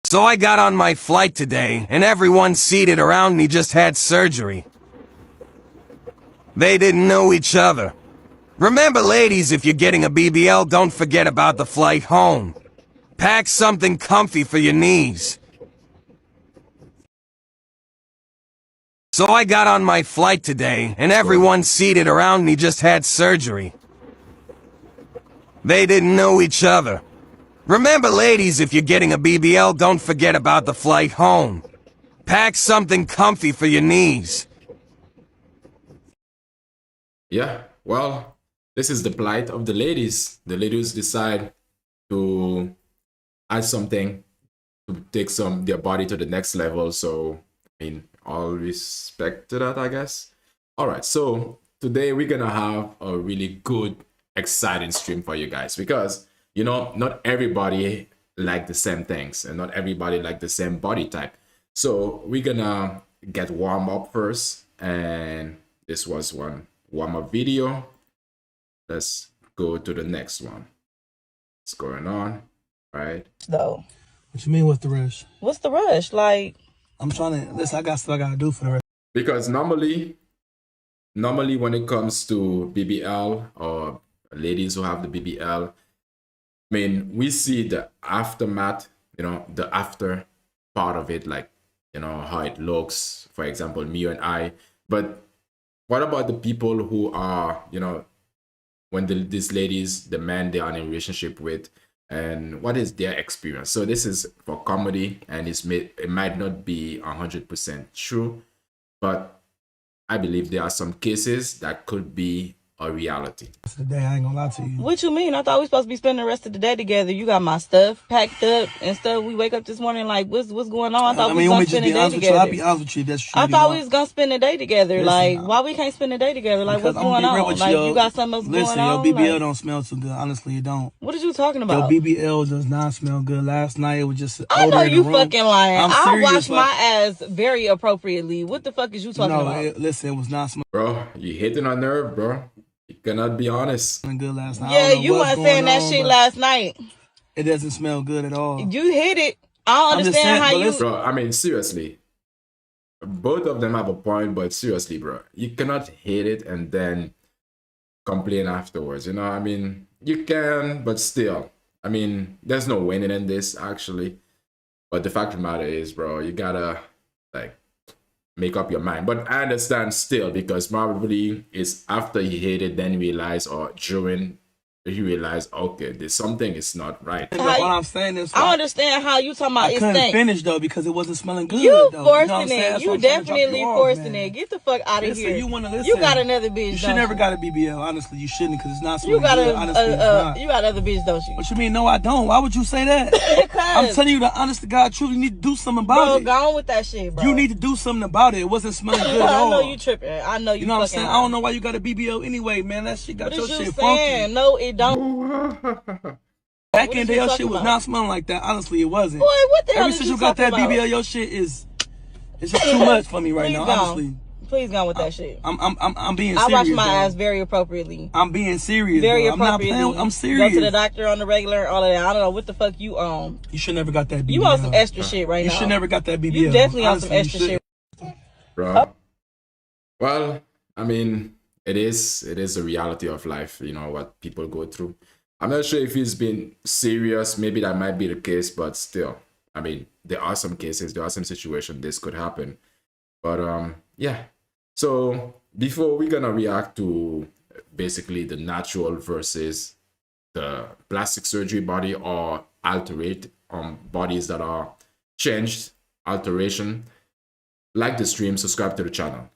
So I got on my flight today, and everyone seated around me just had surgery. They didn't know each other. Remember, ladies, if you're getting a BBL, don't forget about the flight home. Pack something comfy for your knees. So I got on my flight today, and everyone seated around me just had surgery. They didn't know each other. Remember, ladies, if you're getting a BBL, don't forget about the flight home. Pack something comfy for your knees. Yeah, well, this is the plight of the ladies. The ladies decide to add something to take their body to the next level. So, I mean, all respect to that, I guess. All right, so today we're gonna have a really good, exciting stream for you guys because you know not everybody like the same things and not everybody like the same body type. So we're gonna get warm up first, and this was one warm-up video. Let's go to the next one. What's going on? Right? Though. What you mean, what's the rush? What's the rush? Like, I'm trying to, listen, I got stuff I gotta do for the rest. Because normally when it comes to BBL or ladies who have the BBL, I mean, we see the aftermath, you know, the after part of it, like, you know, how it looks, for example, me and I. But what about the people who are, you know, when these ladies, the men they are in a relationship with, and what is their experience? So this is for comedy, and it might not be 100% true, but I believe there are some cases that could be a reality. Today, I ain't gonna lie to you. what you mean? I thought we supposed to be spending the rest of the day together. You got my stuff packed up and stuff. We wake up this morning like, what's going on? I thought we was gonna spend the day together. I'll be honest with you. That's true. I thought we was gonna spend the day together. Listen, like, why we can't spend the day together? Like, what's going on? Like, you got something else listen, going on? your BBL Like, don't smell too good. Honestly, it don't. what are you talking about? Your BBL does not smell good. Last night, it was just I know odor in the you room. fucking lying. I'm I serious, wash like- my ass very appropriately. What the fuck is you talking about? Listen, it was not smelling Bro, you hitting a nerve, bro. You cannot be honest. good last night. I Yeah, don't know you what's weren't saying going that on, shit but last night. It doesn't smell good at all. You hit it. I don't I'm just understand saying, how but you. listen- Bro, I mean, seriously. Both of them have a point, but seriously, bro. You cannot hate it and then complain afterwards. You know, I mean, you can, but still. I mean, there's no winning in this, actually. But the fact of the matter is, bro, you gotta, like, make up your mind. But I understand still, because probably it's after he hit it, then he realized, or during he realized, okay, there's something is not right. What I'm saying is, I understand how you talking about I it couldn't stink. finish though because it wasn't smelling good. You though. know what I'm forcing saying? it. That's You why I'm trying to drop definitely you off, forcing man. it. Get the fuck out of Listen, here. you wanna listen. You got another bitch. You should don't never got a BBL. Honestly, you shouldn't because it's not You smelling got good. Honestly, it's not. you got other bitch, don't you? What you mean? No, I don't. Why would you say that? I'm telling you the honest to God truth. You need to do something about Bro, it. go on with that shit, bro. You need to do something about it. It wasn't smelling good at I all. know you tripping. I know you. You know what I'm fucking saying? I don't know why you got a BBL anyway, man. That shit got What your is you shit saying? funky. No, it don't. Back What in is the day, you your talking shit was about? not smelling like that. Honestly, it wasn't. Boy, what the hell Ever is since you you got that talking about? BBL, your shit is it's just too much for me right Please now. go. Honestly, Please go on with that shit. I'm being I serious. wash my though. ass very appropriately. I'm being serious. Very though. I'm not appropriately. playing. I'm Go serious. to the doctor on the regular, all of that. I don't know what the fuck you on. You should never got that BBL. You on some extra shit right You now. should never got that BBL. You definitely on some Honestly, you extra should. shit. Bro. Well, I mean, it is a reality of life, you know, what people go through. I'm not sure if he's been serious. Maybe that might be the case, but still, I mean, there are some cases, there are some situations this could happen. But yeah. So before we're gonna react to basically the natural versus the plastic surgery body or alterate bodies that are changed, alteration, like the stream, subscribe to the channel.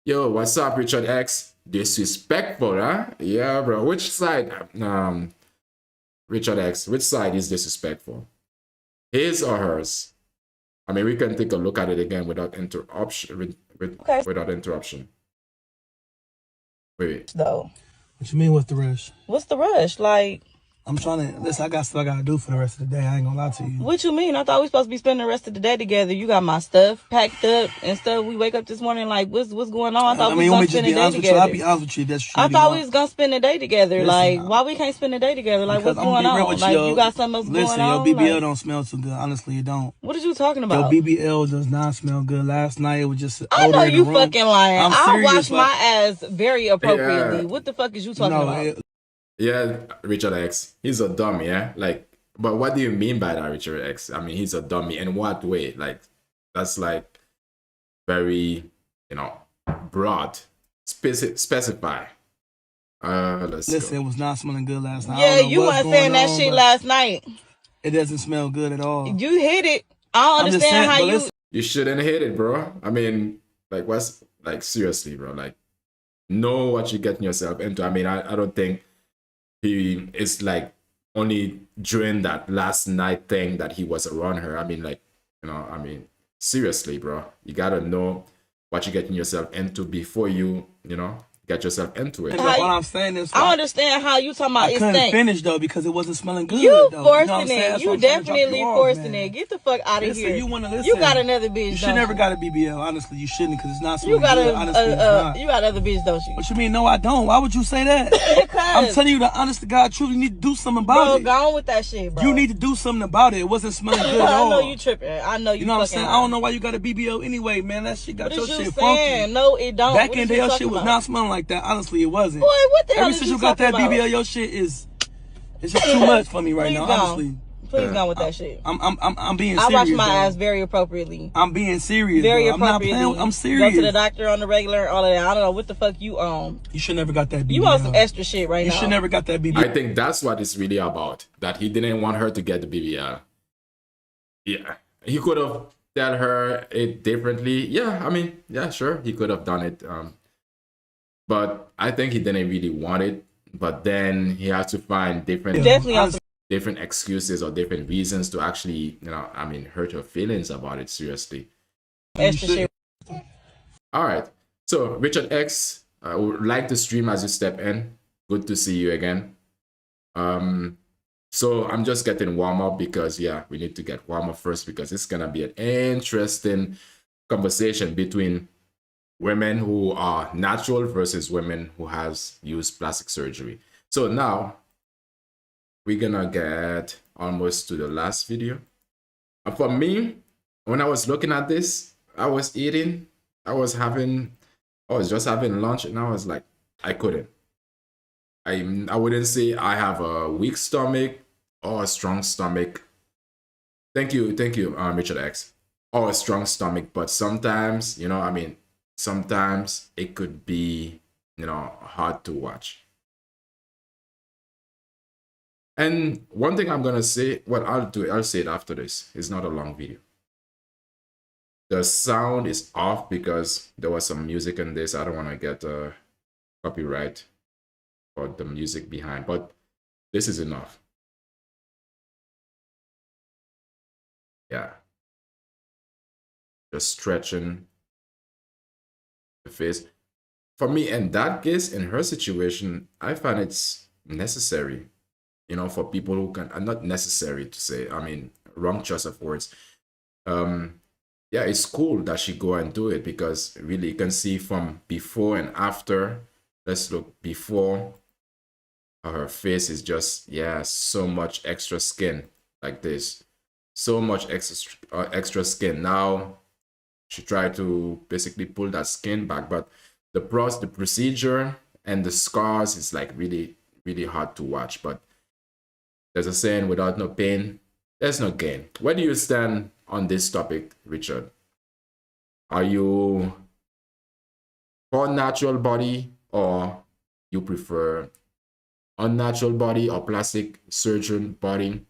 Yo, what's up, Richard X? Disrespectful, huh? Yeah, bro. Which side, Richard X, which side is disrespectful? His or hers? I mean, we can take a look at it again without interruption. Okay. Without interruption. Wait. Though. What you mean? What's the rush? What's the rush? Like, I'm trying to listen. I got stuff I gotta do for the rest of the day. I ain't gonna lie to you. What you mean? I thought we supposed to be spending the rest of the day together. You got my stuff packed up and stuff. We wake up this morning like, what's going on? I thought we was gonna spend the day together. I'll be honest with you. That's true. I thought we was gonna spend the day together. Listen, like, why we can't spend the day together? Like, what's going on? Like, you got something else going on? Listen, your BBL like, don't smell too good. Honestly, it don't. What are you talking about? Your BBL does not smell good. Last night it was just. I know you room. fucking lying. I wash like, my ass very appropriately. Yeah. What the fuck is you talking about? Yeah, Richard X. He's a dummy, yeah? Like, but what do you mean by that, Richard X? I mean, he's a dummy. In what way? Like, that's like very, you know, broad. Specify. Listen, it was not smelling good last night. Yeah, you weren't saying that shit last night. It doesn't smell good at all. You hit it. I don't understand how you... You shouldn't hit it, bro. I mean, like, what's... Like, seriously, bro. Like, know what you're getting yourself into. I mean, I don't think he is, like, only during that last night thing that he was around her. I mean, like, you know, I mean, seriously, bro. You gotta know what you're getting yourself into before you, you know, get yourself into it. What I'm saying is, I understand how you talking about it. I couldn't finish though because it wasn't smelling good. You though. forcing it. You definitely forcing it. Get the fuck out of here. You want to listen? You got another bitch. You should never got a BBL. Honestly, you shouldn't because it's not smelling you got good. Honestly, you got other bitch, don't you? What you mean? No, I don't. Why would you say that? I'm telling you the honest to God truth. You need to do something about it. Bro, go on with that shit, bro. You need to do something about it. It wasn't smelling good at all. I know you tripping. I know you. You know what I'm saying? I don't know why you got a BBL anyway, man. That shit got your shit funky. No, it don't. Back in the day, your shit was not smelling like that. Honestly, it wasn't. Boy, what the hell Ever since you got that BBL, your shit is it's just too much for me right now. Honestly, please go on with that shit. I'm being serious. I wash my ass very appropriately. I'm being serious. Very bro. appropriately. I'm not playing. I'm serious. Go to the doctor on the regular, all of that. I don't know what the fuck you own. You should never got that BBL. You want some extra shit right now. You should never got that BBL. I think that's what it's really about. That he didn't want her to get the BBL. Yeah, he could have tell her it differently. Yeah, I mean, yeah, sure, he could have done it. But I think he didn't really want it. But then he had to find different excuses or different reasons to actually, you know, I mean, hurt her feelings about it. Seriously. All right. So Richard X, I would like the stream as you step in. Good to see you again. So I'm just getting warm up because, yeah, we need to get warm up first because it's gonna be an interesting conversation between women who are natural versus women who has used plastic surgery. So now we're gonna get almost to the last video. And for me, when I was looking at this, I was eating, I was just having lunch, and I was like, I couldn't. I wouldn't say I have a weak stomach or a strong stomach. Thank you, Richard X. Or a strong stomach, but sometimes, you know, I mean, sometimes it could be, you know, hard to watch. And one thing I'm gonna say, well, I'll say it after this. It's not a long video. The sound is off because there was some music in this. I don't want to get a copyright for the music behind, but this is enough. Yeah. Just stretching the face. For me, in that case, in her situation, I find it's necessary, you know, for people who can, not necessary to say, I mean, wrong choice of words. Yeah, it's cool that she go and do it because really you can see from before and after. Let's look before. Her face is just, yeah, so much extra skin like this. So much extra skin. Now, she tried to basically pull that skin back, but the procedure and the scars is like really, really hard to watch. But there's a saying, without no pain, there's no gain. Where do you stand on this topic, Richard? Are you for natural body, or you prefer unnatural body or plastic surgeon body,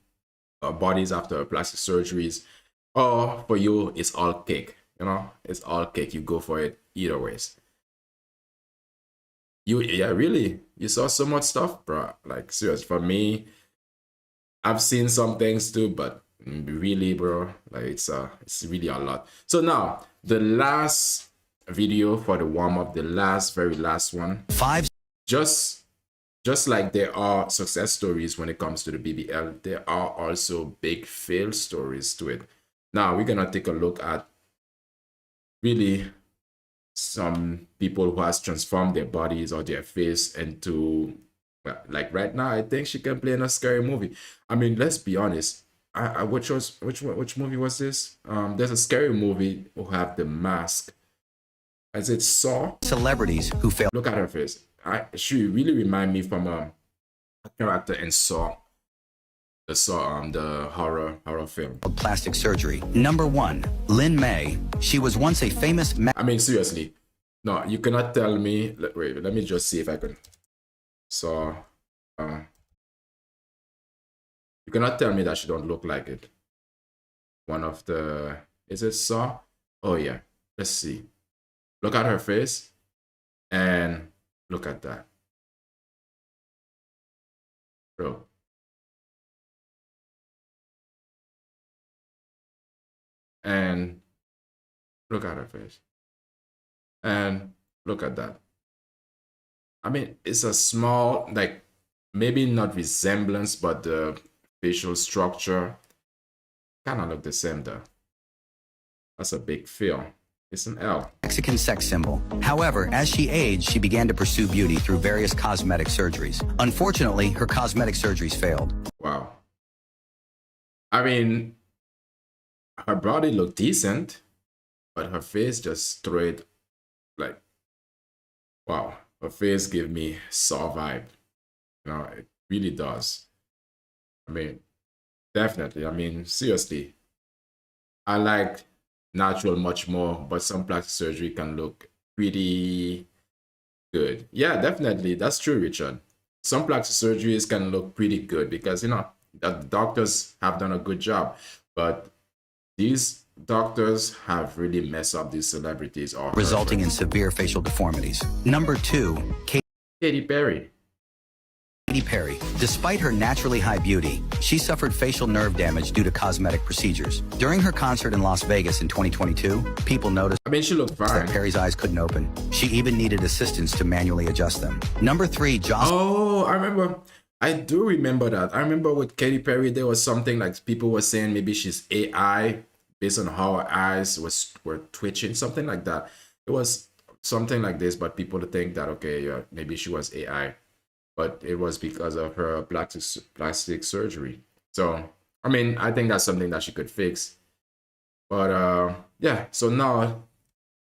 or bodies after plastic surgeries? Or for you, it's all cake, you know? It's all cake. You go for it either ways. Yeah, really, you saw so much stuff, bro. Like, serious. For me, I've seen some things too, but really, bro, like it's really a lot. So now the last video for the warm-up, the very last one, just just like there are success stories when it comes to the BBL, there are also big fail stories to it. Now we're gonna take a look at really some people who has transformed their bodies or their face into, well, like right now, I think she can play in a scary movie. I mean, let's be honest. Which movie was this? There's a scary movie who have The Mask. As it Saw. Celebrities who failed. Look at her face. She really remind me from a character in Saw. The horror film. Plastic surgery. Number 1, Lin May. She was once a famous. I mean, seriously. No, you cannot tell me. Wait, let me just see if I can. So, you cannot tell me that she don't look like it. One of the. Is it Saw? Oh yeah. Let's see. Look at her face, and look at that, bro. And look at her face, and look at that. I mean, it's a small, like, maybe not resemblance, but the facial structure kind of look the same though. That's a big feel. It's an L. Mexican sex symbol. However, as she aged, she began to pursue beauty through various cosmetic surgeries. Unfortunately, her cosmetic surgeries failed. Wow. I mean, her body looked decent, but her face just straight, like, wow. Her face gave me Saw vibe. You know, it really does. I mean, definitely. I mean, seriously. I like natural much more, but some plastic surgery can look pretty good. Yeah, definitely. That's true, Richard. Some plastic surgeries can look pretty good because, you know, the doctors have done a good job. But these doctors have really messed up these celebrities, or resulting in severe facial deformities. Number 2, Katy Perry. Katy Perry. Despite her naturally high beauty, she suffered facial nerve damage due to cosmetic procedures. During her concert in Las Vegas in 2022, people noticed I mean, she looked fine. that Perry's eyes couldn't open. She even needed assistance to manually adjust them. Number 3, Jocelyn. Oh, I remember. I do remember that. I remember with Katy Perry, there was something like people were saying maybe she's AI based on how her eyes were twitching, something like that. It was something like this, but people think that, okay, yeah, maybe she was AI. But it was because of her plastic surgery. So, I mean, I think that's something that she could fix. But yeah, so now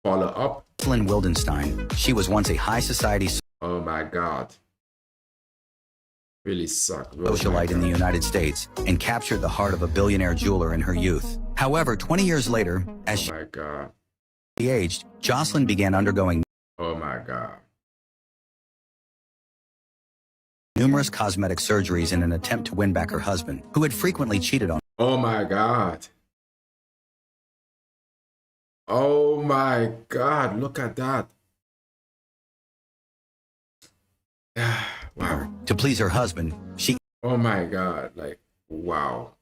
follow up. Jocelyn Wildenstein. She was once a high society Oh my God. Really sucked. socialite in the United States and captured the heart of a billionaire jeweler in her youth. However, 20 years later, as Oh my God. she aged, Jocelyn began undergoing Oh my God. numerous cosmetic surgeries in an attempt to win back her husband, who had frequently cheated on Oh my God. Oh my God. Look at that. Wow. her. To please her husband, she Oh my God. Like, wow.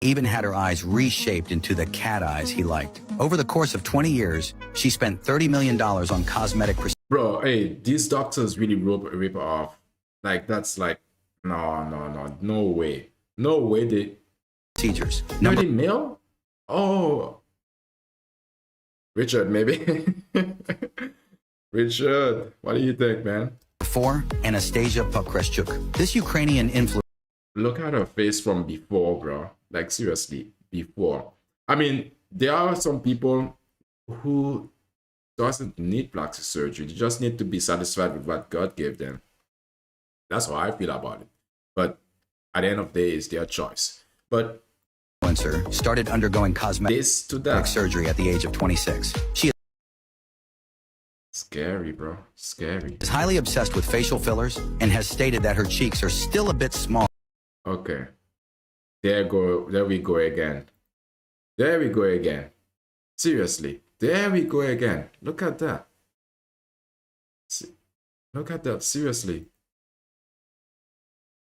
even had her eyes reshaped into the cat eyes he liked. Over the course of 20 years, she spent $30 million on cosmetic Bro, hey, these doctors really rip her off. Like, that's like, no way. No way they... procedures. 30 mil? Oh. Richard, maybe? Richard, what do you think, man? 4, Anastasia Pokreshchuk. This Ukrainian influencer Look at her face from before, bro. Like, seriously, before. I mean, there are some people who doesn't need plastic surgery. They just need to be satisfied with what God gave them. That's how I feel about it. But at the end of the day, it's their choice. But started undergoing cosmetic this to that. surgery at the age of 26. She Scary, bro. Scary. is highly obsessed with facial fillers and has stated that her cheeks are still a bit small. Okay. There we go again. There we go again. Seriously. There we go again. Look at that. Look at that. Seriously.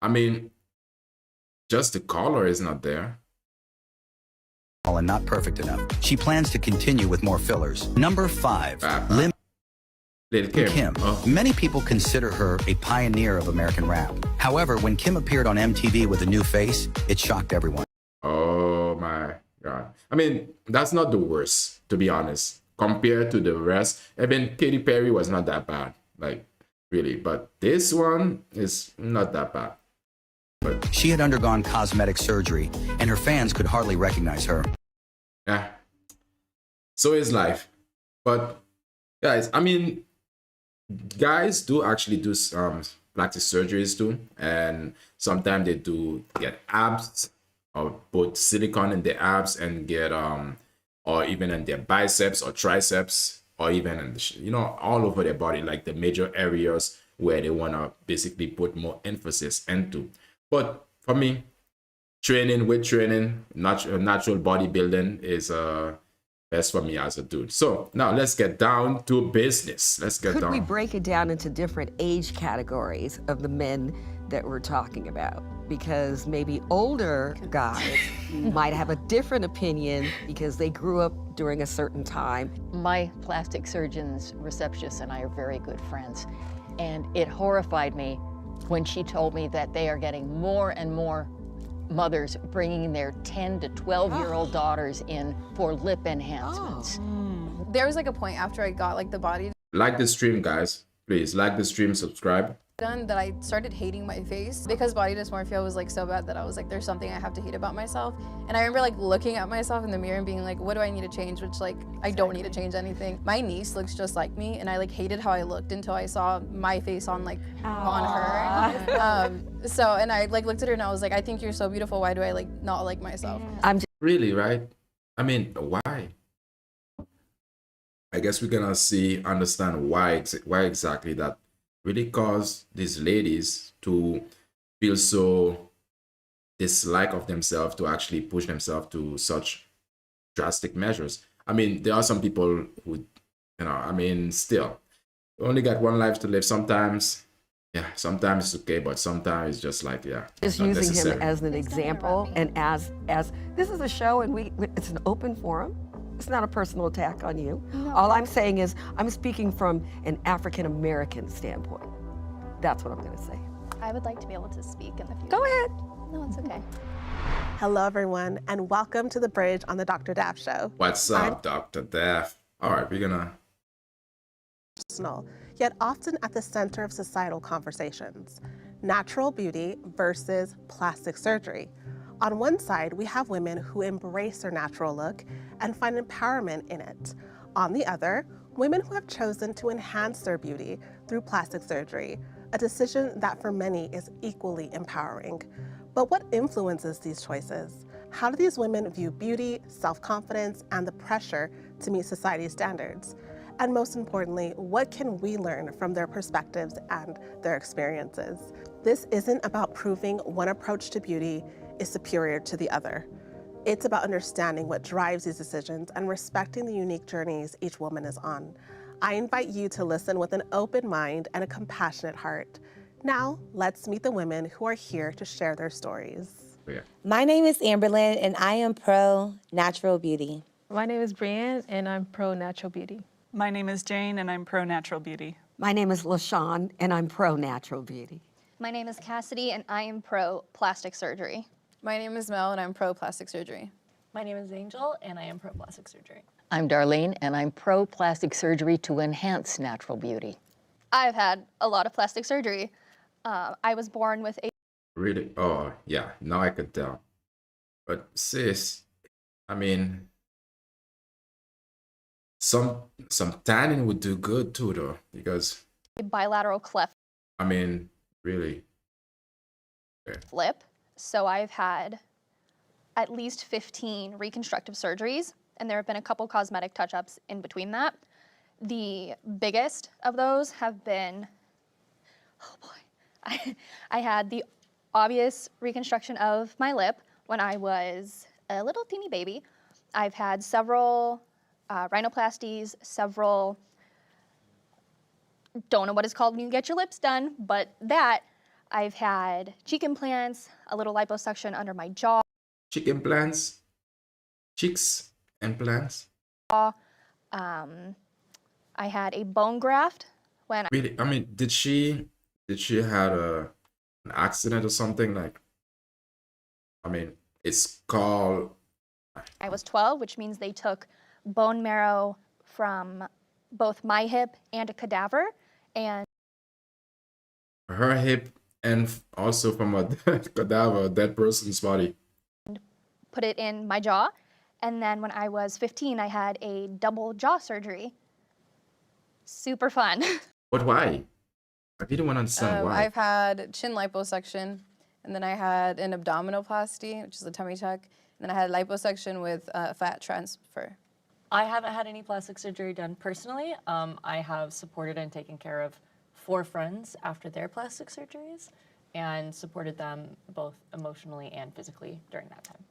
I mean, just the color is not there. And not perfect enough. She plans to continue with more fillers. Number 5, Lim Lil Kim. Kim. Oh. Many people consider her a pioneer of American rap. However, when Kim appeared on MTV with a new face, it shocked everyone. Oh my God. I mean, that's not the worst, to be honest. Compared to the rest, I mean, Katy Perry was not that bad, like, really. But this one is not that bad. But She had undergone cosmetic surgery, and her fans could hardly recognize her. yeah, so is life. But guys, I mean, guys do actually do plastic surgeries too, and sometimes they do get abs or put silicone in their abs and get or even in their biceps or triceps or even in the, you know, all over their body, like the major areas where they want to basically put more emphasis into. But for me, weight training, natural bodybuilding is best for me as a dude. So now let's get down to business. Let's get Could we down. break it down into different age categories of the men that we're talking about? Because maybe older guys might have a different opinion because they grew up during a certain time. My plastic surgeon's receptionist and I are very good friends, and it horrified me when she told me that they are getting more and more mothers bringing their 10 to 12-year-old daughters in for lip enhancements. There was like a point after I got like the body Like the stream, guys. Please like the stream, subscribe. done that I started hating my face because body dysmorphia was like so bad that I was like, there's something I have to hate about myself. And I remember like looking at myself in the mirror and being like, what do I need to change? Which like, I don't need to change anything. My niece looks just like me, and I like hated how I looked until I saw my face on like on her. So, and I like looked at her and I was like, I think you're so beautiful. Why do I like not like myself? I'm just Really, right? I mean, why? I guess we're gonna understand why exactly that really caused these ladies to feel so dislike of themselves to actually push themselves to such drastic measures. I mean, there are some people who, you know, I mean, still, you only got one life to live. Sometimes, yeah, sometimes it's okay, but sometimes it's just like, yeah, it's not using necessary. him as an example, and as this is a show and it's an open forum. It's not a personal attack on you. All I'm saying is I'm speaking from an African American standpoint. That's what I'm going to say. I would like to be able to speak in the future. Go ahead. No, it's okay. Hello, everyone, and welcome to The Bridge on the Dr. Daff Show. What's up, Dr. Daff? All right, we're gonna... Personal, yet often at the center of societal conversations. Natural beauty versus plastic surgery. On one side, we have women who embrace their natural look and find empowerment in it. On the other, women who have chosen to enhance their beauty through plastic surgery, a decision that for many is equally empowering. But what influences these choices? How do these women view beauty, self-confidence, and the pressure to meet society's standards? And most importantly, what can we learn from their perspectives and their experiences? This isn't about proving one approach to beauty is superior to the other. It's about understanding what drives these decisions and respecting the unique journeys each woman is on. I invite you to listen with an open mind and a compassionate heart. Now, let's meet the women who are here to share their stories. Yeah. My name is Amberlyn, and I am pro natural beauty. My name is Brienne, and I'm pro natural beauty. My name is Jane, and I'm pro natural beauty. My name is LaShawn, and I'm pro natural beauty. My name is Cassidy, and I am pro plastic surgery. My name is Mel, and I'm pro plastic surgery. My name is Angel, and I am pro plastic surgery. I'm Darlene, and I'm pro plastic surgery to enhance natural beauty. I've had a lot of plastic surgery. I was born with a Really? Oh, yeah. Now I could tell. But sis, I mean, some tanning would do good too, though, because bilateral cleft I mean, really. Okay. lip. So I've had at least 15 reconstructive surgeries, and there have been a couple cosmetic touch-ups in between that. The biggest of those have been, oh boy, I had the obvious reconstruction of my lip when I was a little teeny baby. I've had several rhinoplasties, several, don't know what it's called when you get your lips done, but that. I've had cheek implants, a little liposuction under my jaw. Cheek implants? Cheeks implants? I had a bone graft when Really? I mean, did she had an accident or something? Like, I mean, it's called. I was 12, which means they took bone marrow from both my hip and a cadaver, and Her hip and also from a cadaver, a dead person's body. put it in my jaw. And then when I was 15, I had a double jaw surgery. Super fun. But why? I didn't want to understand why. I've had chin liposuction, and then I had an abdominoplasty, which is a tummy tuck, and then I had liposuction with fat transfer. I haven't had any plastic surgery done personally. I have supported and taken care of 4 friends after their plastic surgeries and supported them both emotionally and physically during that time.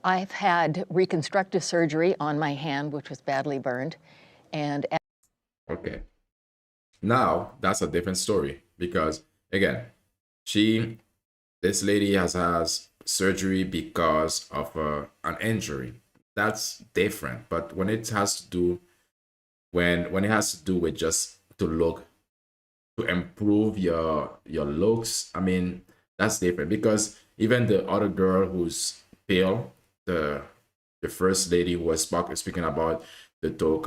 I've had reconstructive surgery on my hand, which was badly burned, and Okay. Now that's a different story because again, this lady has surgery because of an injury. That's different. But when it has to do when it has to do with just to improve your looks, I mean that's different because even the other girl who's pale, the first lady who was speaking about the took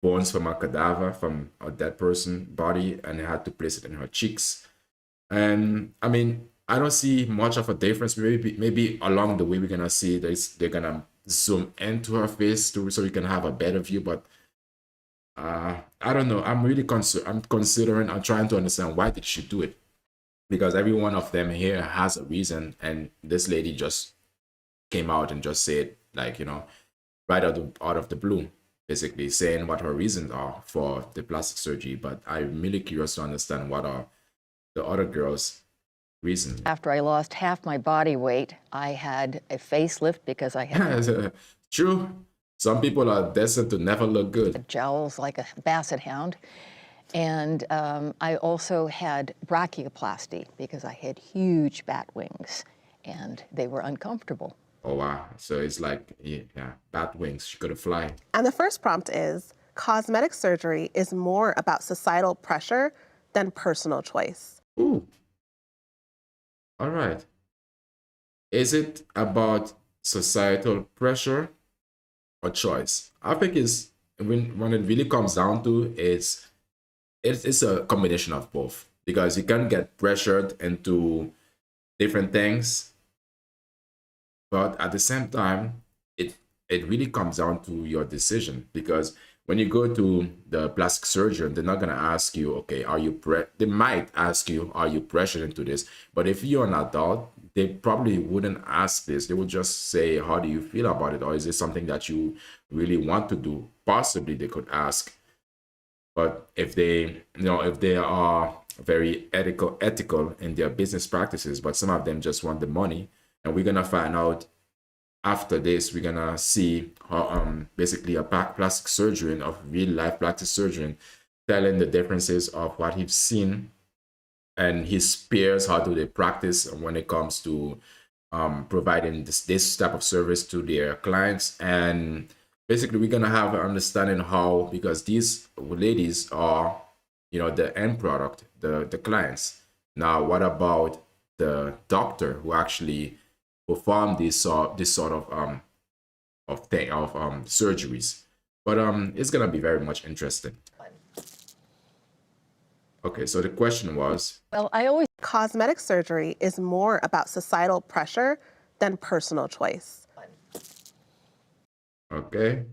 bones from a cadaver from a dead person body and had to place it in her cheeks. And I mean, I don't see much of a difference. Maybe along the way we're gonna see they're gonna zoom into her face so we can have a better view. But I don't know. I'm really I'm trying to understand why did she do it, because every one of them here has a reason, and this lady just came out and just said, like, right out of the blue, basically saying what her reasons are for the plastic surgery. But I'm really curious to understand what are the other girls' reasons. after I lost half my body weight, I had a facelift because I had True. Some people are destined to never look good. jowls like a basset hound. And I also had brachioplasty because I had huge bat wings and they were uncomfortable. Oh, wow. So it's like, yeah, bat wings. She could fly. And the first prompt is, cosmetic surgery is more about societal pressure than personal choice. Ooh. All right. Is it about societal pressure or choice? I think it's when it really comes down to it's a combination of both, because you can get pressured into different things, but at the same time it really comes down to your decision. Because when you go to the plastic surgeon, they're not going to ask you, okay, they might ask you, are you pressured into this? But if you're an adult, they probably wouldn't ask this. They would just say, how do you feel about it? Or is it something that you really want to do? Possibly they could ask. But if they are very ethical in their business practices, but some of them just want the money, and we're going to find out after this, we're gonna see how basically a plastic surgeon of real life plastic surgeon telling the differences of what he's seen and his peers, how do they practice when it comes to providing this type of service to their clients. And basically we're gonna have an understanding how, because these ladies are the end product, the clients. Now what about the doctor who actually perform this sort of surgeries? But it's gonna be very much interesting. Okay, so the question was, well, cosmetic surgery is more about societal pressure than personal choice. Okay,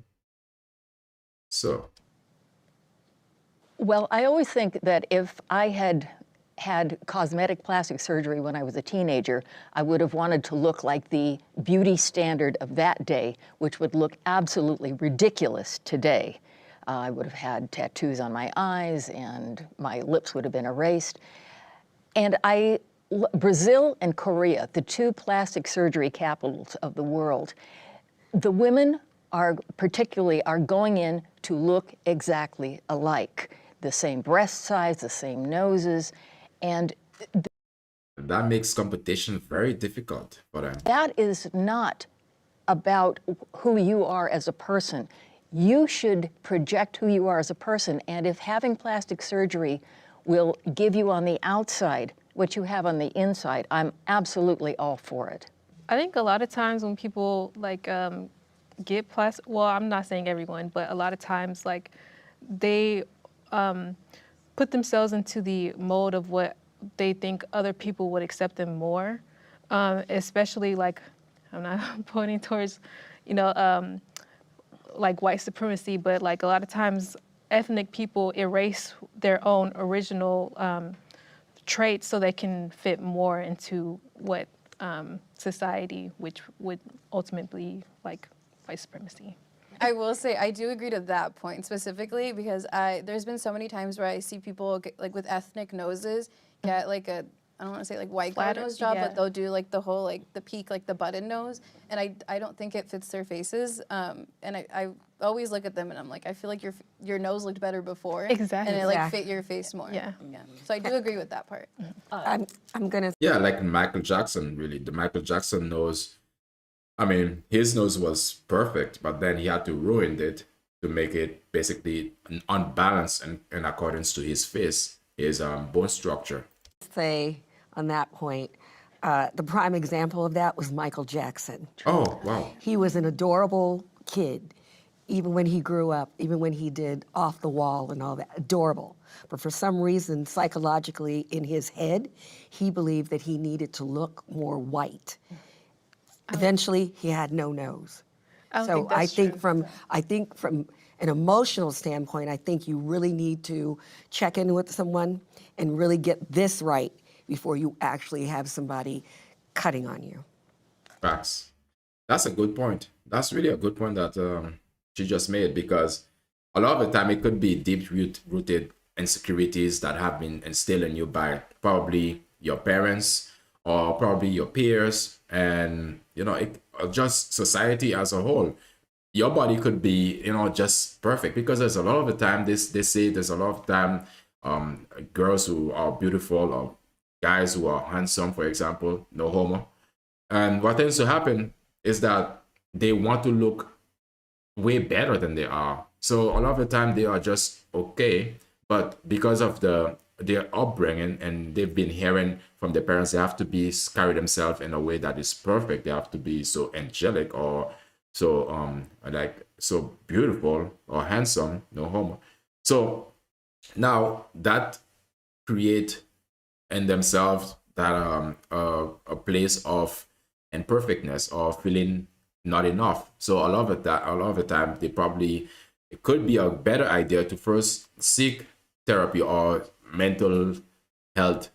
so well, I always think that if I had cosmetic plastic surgery when I was a teenager, I would have wanted to look like the beauty standard of that day, which would look absolutely ridiculous today. I would have had tattoos on my eyes and my lips would have been erased. And Brazil and Korea, the 2 plastic surgery capitals of the world, the women are going in to look exactly alike. The same breast size, the same noses. And that makes competition very difficult for them. That is not about who you are as a person. You should project who you are as a person, and if having plastic surgery will give you on the outside what you have on the inside, I'm absolutely all for it. I think a lot of times when people like get plastic, well, I'm not saying everyone, but a lot of times like they put themselves into the mold of what they think other people would accept them more, especially like, I'm not pointing towards, you know, like white supremacy, but like a lot of times ethnic people erase their own original traits so they can fit more into what society, which would ultimately like white supremacy. I will say I do agree to that point specifically because there's been so many times where I see people get, like with ethnic noses get like a, I don't want to say like white girl nose job, but they'll do like the whole like the peak, like the button nose, and I don't think it fits their faces. And I always look at them and I'm like, I feel like your nose looked better before. Exactly. And it like fit your face more. Yeah. So I do agree with that part. I'm gonna. Yeah, like Michael Jackson, really. The Michael Jackson nose, I mean, his nose was perfect, but then he had to ruin it to make it basically unbalanced and in accordance to his face, his bone structure. Say on that point, the prime example of that was Michael Jackson. Oh, wow. He was an adorable kid, even when he grew up, even when he did Off the Wall and all that, adorable. But for some reason, psychologically in his head, he believed that he needed to look more white. Eventually, he had no nose. So I think from an emotional standpoint, I think you really need to check in with someone and really get this right before you actually have somebody cutting on you. Facts. That's a good point. That's really a good point that she just made, because a lot of the time it could be deep-rooted insecurities that have been instilled in you by probably your parents or probably your peers, and you know, just society as a whole. Your body could be, you know, just perfect, because there's a lot of the time they say there's a lot of time girls who are beautiful or guys who are handsome, for example, no homo, and what tends to happen is that they want to look way better than they are. So a lot of the time they are just okay, but because of their upbringing and they've been hearing from their parents they have to carry themselves in a way that is perfect. They have to be so angelic or so like so beautiful or handsome, no homo. So now that create in themselves that a place of imperfectness or feeling not enough. So a lot of the time it could be a better idea to first seek therapy or mental health,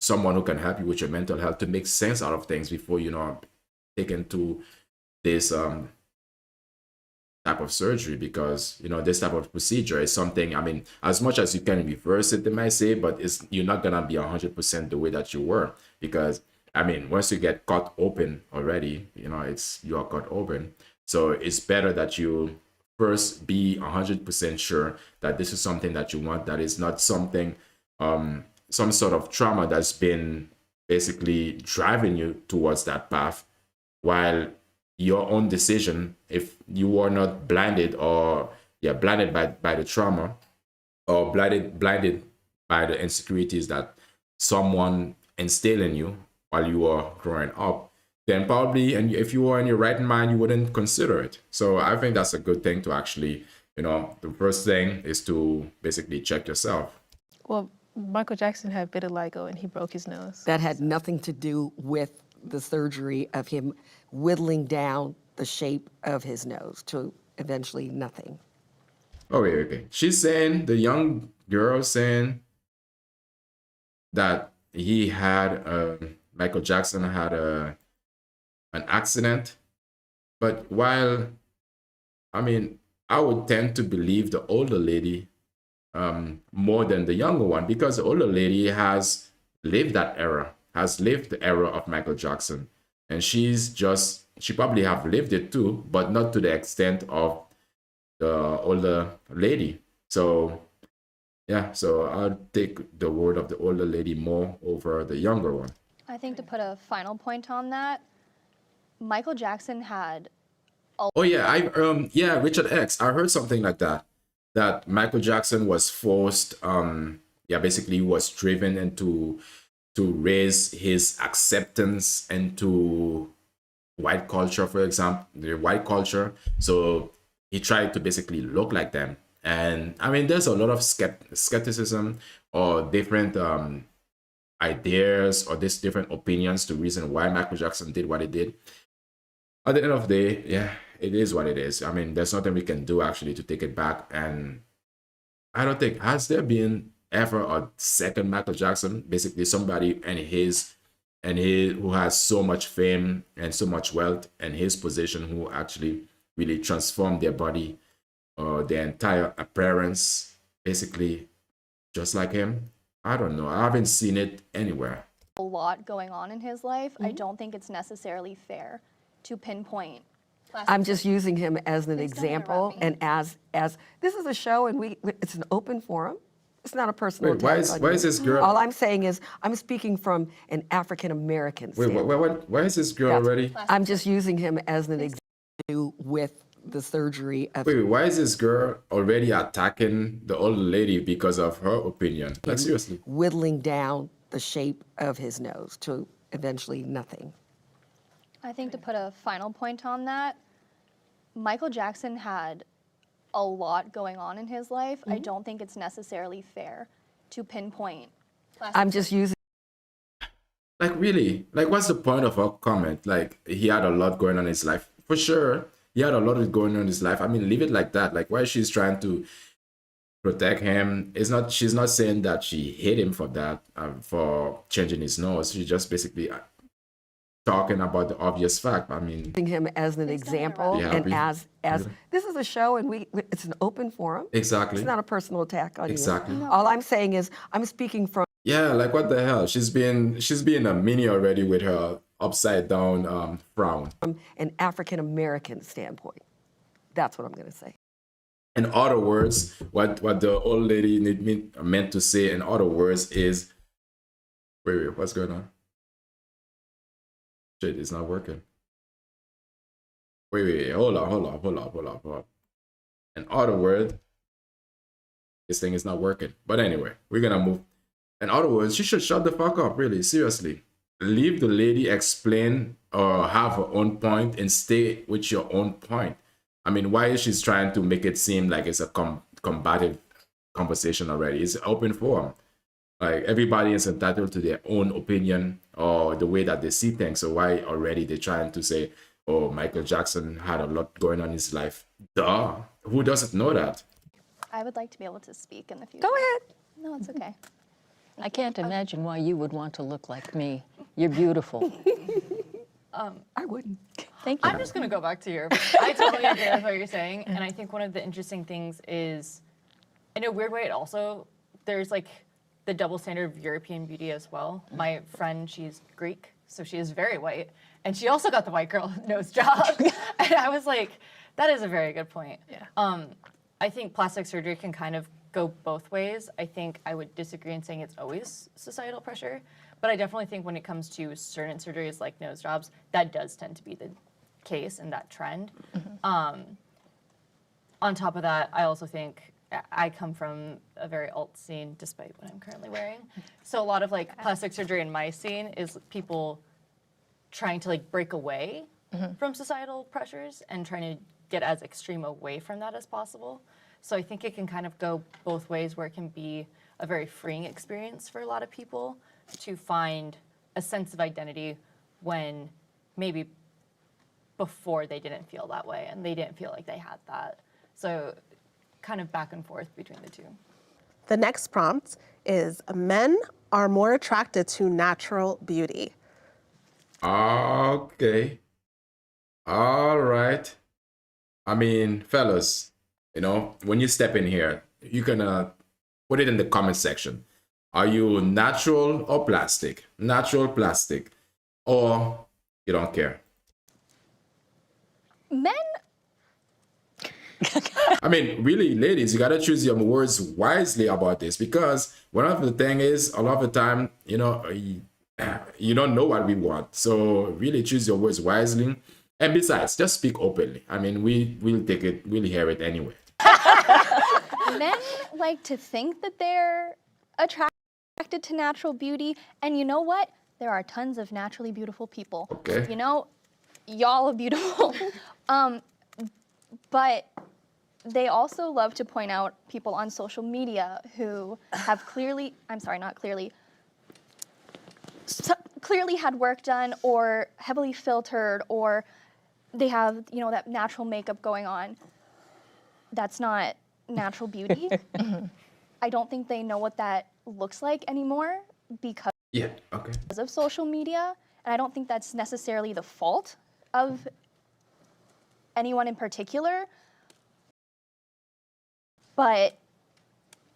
someone who can help you with your mental health to make sense out of things before taken to this type of surgery, because this type of procedure is something, I mean, as much as you can reverse it, they might say, but you're not gonna be 100% the way that you were, because I mean, once you get cut open already, you are cut open. So it's better that you first be 100% sure that this is something that you want, that is not something, some sort of trauma that's been basically driving you towards that path, while your own decision, if you are not blinded or blinded by the trauma or blinded by the insecurities that someone instilled in you while you are growing up, then probably, and if you were in your right mind, you wouldn't consider it. So I think that's a good thing to actually, the first thing is to basically check yourself. Well, Michael Jackson had vitiligo and he broke his nose. That had nothing to do with the surgery of him whittling down the shape of his nose to eventually nothing. Okay. She's saying, the young girl saying that he had Michael Jackson had an accident, but while, I mean, I would tend to believe the older lady more than the younger one, because the older lady has lived that era, has lived the era of Michael Jackson, and she probably have lived it too, but not to the extent of the older lady. So yeah, so I'll take the word of the older lady more over the younger one. I think to put a final point on that, Michael Jackson had Oh yeah, yeah, Richard X. I heard something like that. That Michael Jackson was forced, yeah, basically was driven into to raise his acceptance into white culture, for example, the white culture. So he tried to basically look like them. And I mean, there's a lot of skepticism or different ideas or this different opinions to reason why Michael Jackson did what he did. At the end of the day, yeah, it is what it is. I mean, there's nothing we can do actually to take it back. And I don't think, has there been ever a second Michael Jackson? Basically somebody who has so much fame and so much wealth and his position who actually really transformed their body or their entire appearance, basically just like him. I don't know. I haven't seen it anywhere. A lot going on in his life. I don't think it's necessarily fair to pinpoint. I'm just using him as an example, and as this is a show, and it's an open forum. It's not a personal Wait, why is this girl? All I'm saying is I'm speaking from an African American standpoint. Wait, why is this girl already? I'm just using him as an example with the surgery of. Wait, why is this girl already attacking the old lady because of her opinion? Like seriously. Whittling down the shape of his nose to eventually nothing. I think to put a final point on that, Michael Jackson had a lot going on in his life. I don't think it's necessarily fair to pinpoint. I'm just using. Like really? Like what's the point of her comment? Like he had a lot going on in his life. For sure, he had a lot going on in his life. I mean, leave it like that. Like why she's trying to protect him? She's not saying that she hate him for that, for changing his nose. She just basically talking about the obvious fact. I mean, using him as an example, and as this is a show, and it's an open forum. Exactly. It's not a personal attack on exactly. you. All I'm saying is I'm speaking from. Yeah, like what the hell? She's been a mini already with her upside down frown. From an African American standpoint, that's what I'm going to say. In other words, what the old lady meant to say in other words is, wait, what's going on? Shit, it's not working. Wait, hold on. In other words, this thing is not working. But anyway, we're gonna move. In other words, she should shut the fuck up, really, seriously. Leave the lady explain or have her own point and stay with your own point. I mean, why is she trying to make it seem like it's a combative conversation already? It's an open forum. Like everybody is entitled to their own opinion or the way that they see things. So why already they're trying to say, oh, Michael Jackson had a lot going on in his life? Duh. Who doesn't know that? I would like to be able to speak in the future. Go ahead. No, it's okay. I can't imagine why you would want to look like me. You're beautiful. I wouldn't. Thank you. I'm just going to go back to Europe. I totally agree with what you're saying. And I think one of the interesting things is, in a weird way, there's like the double standard of European beauty as well. My friend, she's Greek, so she is very white. And she also got the white girl nose job. And I was like, that is a very good point. Yeah. I think plastic surgery can kind of go both ways. I think I would disagree in saying it's always societal pressure, but I definitely think when it comes to certain surgeries like nose jobs, that does tend to be the case and that trend. On top of that, I also think I come from a very alt scene, despite what I'm currently wearing. So a lot of like plastic surgery in my scene is people trying to like break away from societal pressures and trying to get as extreme away from that as possible. So I think it can kind of go both ways, where it can be a very freeing experience for a lot of people to find a sense of identity when maybe before they didn't feel that way and they didn't feel like they had that. So kind of back and forth between the two. The next prompt is, men are more attracted to natural beauty. Okay. All right. I mean, fellas, you know, when you step in here, you can put it in the comment section. Are you natural or plastic? Natural, plastic, or you don't care? Men. I mean, really, ladies, you gotta choose your words wisely about this, because one of the thing is, a lot of the time, you know, you don't know what we want. So really choose your words wisely. And besides, just speak openly. I mean, we'll take it, we'll hear it anyway. Men like to think that they're attracted to natural beauty, and you know what? There are tons of naturally beautiful people. Okay. You know, y'all are beautiful. But they also love to point out people on social media who have clearly, I'm sorry, not clearly, clearly had work done or heavily filtered, or they have, you know, that natural makeup going on. That's not natural beauty. I don't think they know what that looks like anymore because of social media. And I don't think that's necessarily the fault of anyone in particular. But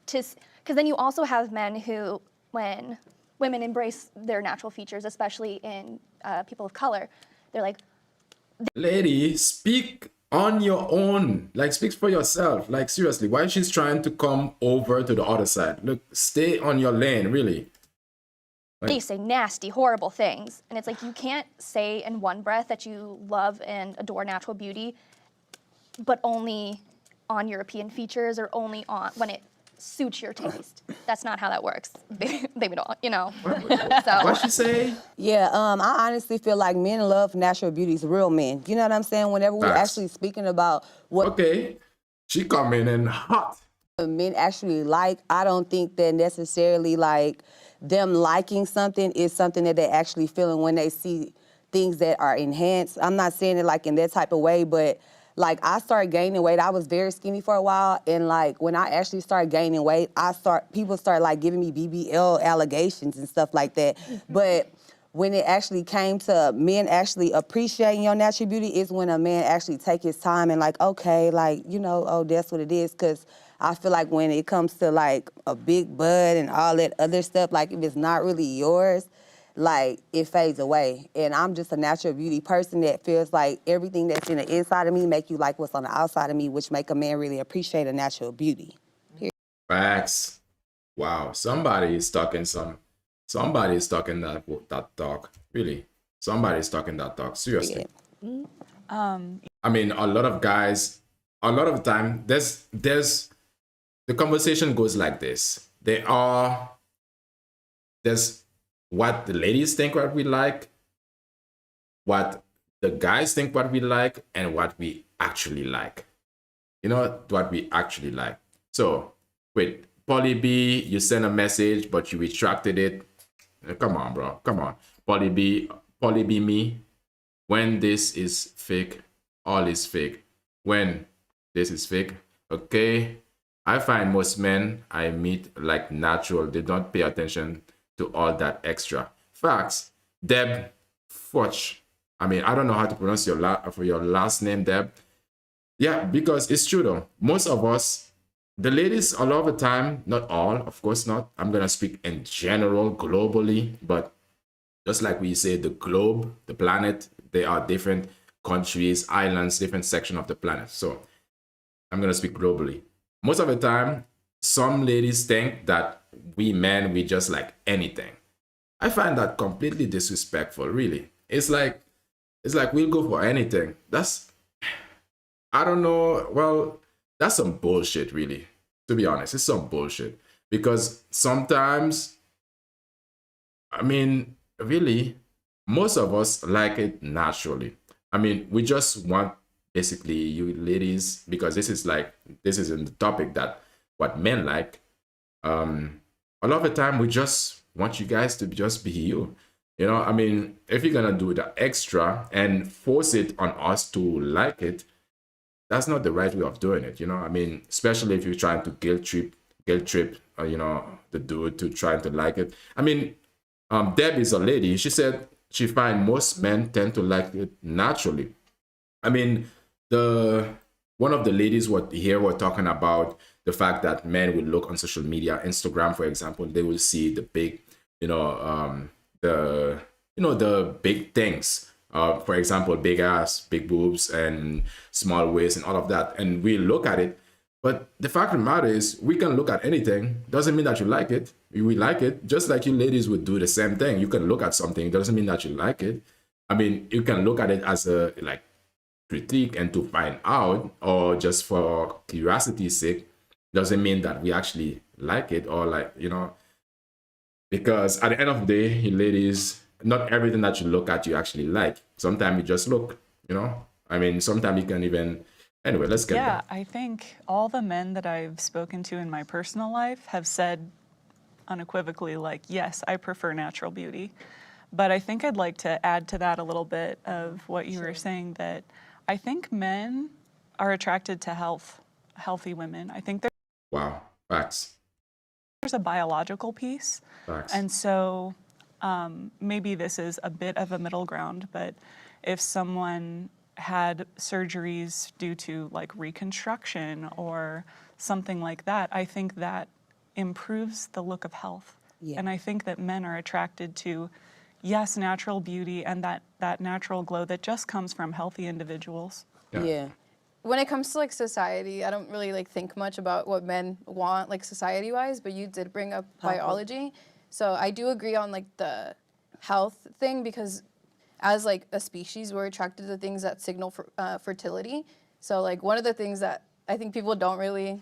because then you also have men who, when women embrace their natural features, especially in people of color, they're like, lady, speak on your own. Like, speak for yourself. Like, seriously, why she's trying to come over to the other side? Look, stay on your lane, really. they say nasty, horrible things. And it's like, you can't say in one breath that you love and adore natural beauty, but only on European features or only on when it suits your taste. That's not how that works. They don't, you know. So. What she say? Yeah, I honestly feel like men love natural beauties, real men. You know what I'm saying? Whenever we're Facts. actually speaking about what Okay, she coming in hot. men actually like, I don't think that necessarily like them liking something is something that they actually feeling when they see things that are enhanced. I'm not saying it like in that type of way, but like I started gaining weight. I was very skinny for a while, and like when I actually started gaining weight, people started like giving me BBL allegations and stuff like that. But when it actually came to men actually appreciating your natural beauty is when a man actually take his time and like, okay, like, you know, oh, that's what it is. Because I feel like when it comes to like a big butt and all that other stuff, like if it's not really yours, like it fades away. And I'm just a natural beauty person that feels like everything that's in the inside of me make you like what's on the outside of me, which make a man really appreciate a natural beauty. Facts. Wow, somebody is talking that talk. Really, somebody is talking that talk. Seriously. I mean, a lot of guys, a lot of the time, there's the conversation goes like this. There's what the ladies think what we like, what the guys think what we like, and what we actually like. You know, what we actually like. So, wait, Polly B, you sent a message, but you retracted it. Come on, bro. Come on. Polly B me. When this is fake, all is fake. When this is fake, okay? I find most men I meet like natural. They don't pay attention to all that extra. Facts. Deb Foch. I mean, I don't know how to pronounce your last name, Deb. Yeah, because it's true though. Most of us, the ladies, a lot of the time, not all, of course not. I'm gonna speak in general, globally, but just like we say, the globe, the planet, they are different countries, islands, different section of the planet. So I'm gonna speak globally. Most of the time, some ladies think that we men, we just like anything. I find that completely disrespectful, really. It's like we'll go for anything. I don't know, well, that's some bullshit, really. To be honest, it's some bullshit. Because sometimes, I mean, really, most of us like it naturally. I mean, we just want, basically, you ladies, because this is in the topic that what men like. A lot of the time, we just want you guys to just be you. You know, I mean, if you're gonna do the extra and force it on us to like it, that's not the right way of doing it. You know, I mean, especially if you're trying to guilt trip, you know, the dude to trying to like it. I mean, Deb is a lady. She said she find most men tend to like it naturally. I mean, one of the ladies were talking about the fact that men will look on social media, Instagram, for example, they will see the big, the big things. For example, big ass, big boobs, and small waist, and all of that. And we look at it. But the fact of the matter is, we can look at anything. Doesn't mean that you like it. We like it. Just like you ladies would do the same thing. You can look at something. It doesn't mean that you like it. I mean, you can look at it as critique and to find out, or just for curiosity's sake, doesn't mean that we actually like it, or like, you know, because at the end of the day, ladies, not everything that you look at you actually like. Sometimes you just look, you know. I mean, sometimes you can even. Anyway, let's get back. I think all the men that I've spoken to in my personal life have said unequivocally, like, yes, I prefer natural beauty. But I think I'd like to add to that a little bit of what you were saying, that I think men are attracted to healthy women. I think Wow, facts. there's a biological piece. Facts. And so maybe this is a bit of a middle ground, but if someone had surgeries due to like reconstruction or something like that, I think that improves the look of health. Yeah. And I think that men are attracted to, yes, natural beauty and that natural glow that just comes from healthy individuals. Yeah. When it comes to like society, I don't really like think much about what men want like society-wise, but you did bring up biology. So I do agree on like the health thing, because as like a species, we're attracted to things that signal for, fertility. So like one of the things that I think people don't really,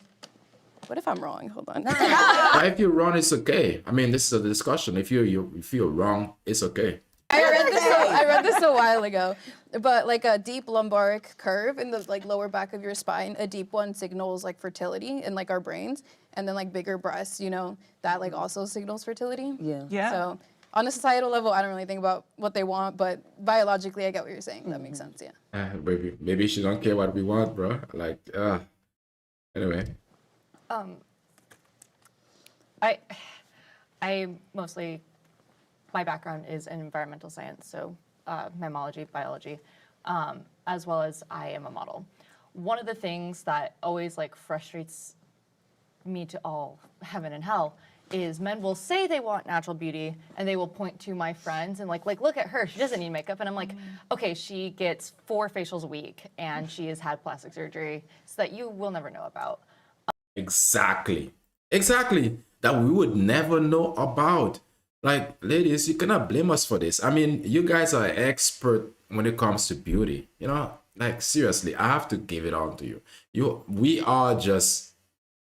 what if I'm wrong? Hold on. But if you're wrong, it's okay. I mean, this is a discussion. If you're wrong, it's okay. I read this a while ago, but like a deep lumbaric curve in the like lower back of your spine, a deep one signals like fertility in like our brains, and then like bigger breasts, you know, that like also signals fertility. Yeah. So on a societal level, I don't really think about what they want, but biologically, I get what you're saying. That makes sense. Yeah. Maybe she don't care what we want, bro. Like, anyway. I mostly, my background is in environmental science, so mammalogy, biology, as well as I am a model. One of the things that always like frustrates me to all heaven and hell is men will say they want natural beauty and they will point to my friends and like look at her, she doesn't need makeup. And I'm like, okay, she gets 4 facials a week and she has had plastic surgery so that you will never know about. Exactly. That we would never know about. Like, ladies, you cannot blame us for this. I mean, you guys are expert when it comes to beauty. You know, like seriously, I have to give it on to you. We are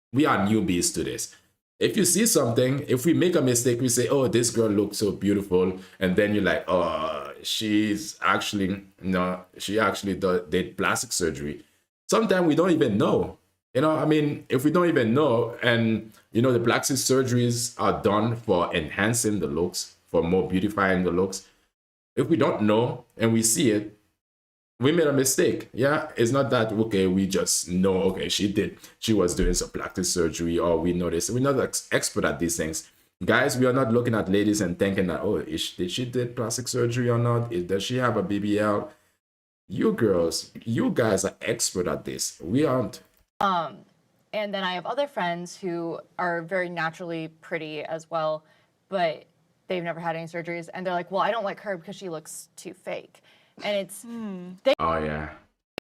newbies to this. If you see something, if we make a mistake, we say, oh, this girl looks so beautiful. And then you're like, oh, she actually did plastic surgery. Sometimes we don't even know. You know, I mean, if we don't even know, and, you know, the plastic surgeries are done for enhancing the looks, for more beautifying the looks. If we don't know and we see it, we made a mistake. Yeah, it's not that, okay, we just know, okay, she was doing some plastic surgery, or we know this. We're not expert at these things. Guys, we are not looking at ladies and thinking that, oh, did she did plastic surgery or not? Does she have a BBL? You girls, you guys are expert at this. We aren't. And then I have other friends who are very naturally pretty as well, but they've never had any surgeries. And they're like, well, I don't like her because she looks too fake. And it's, they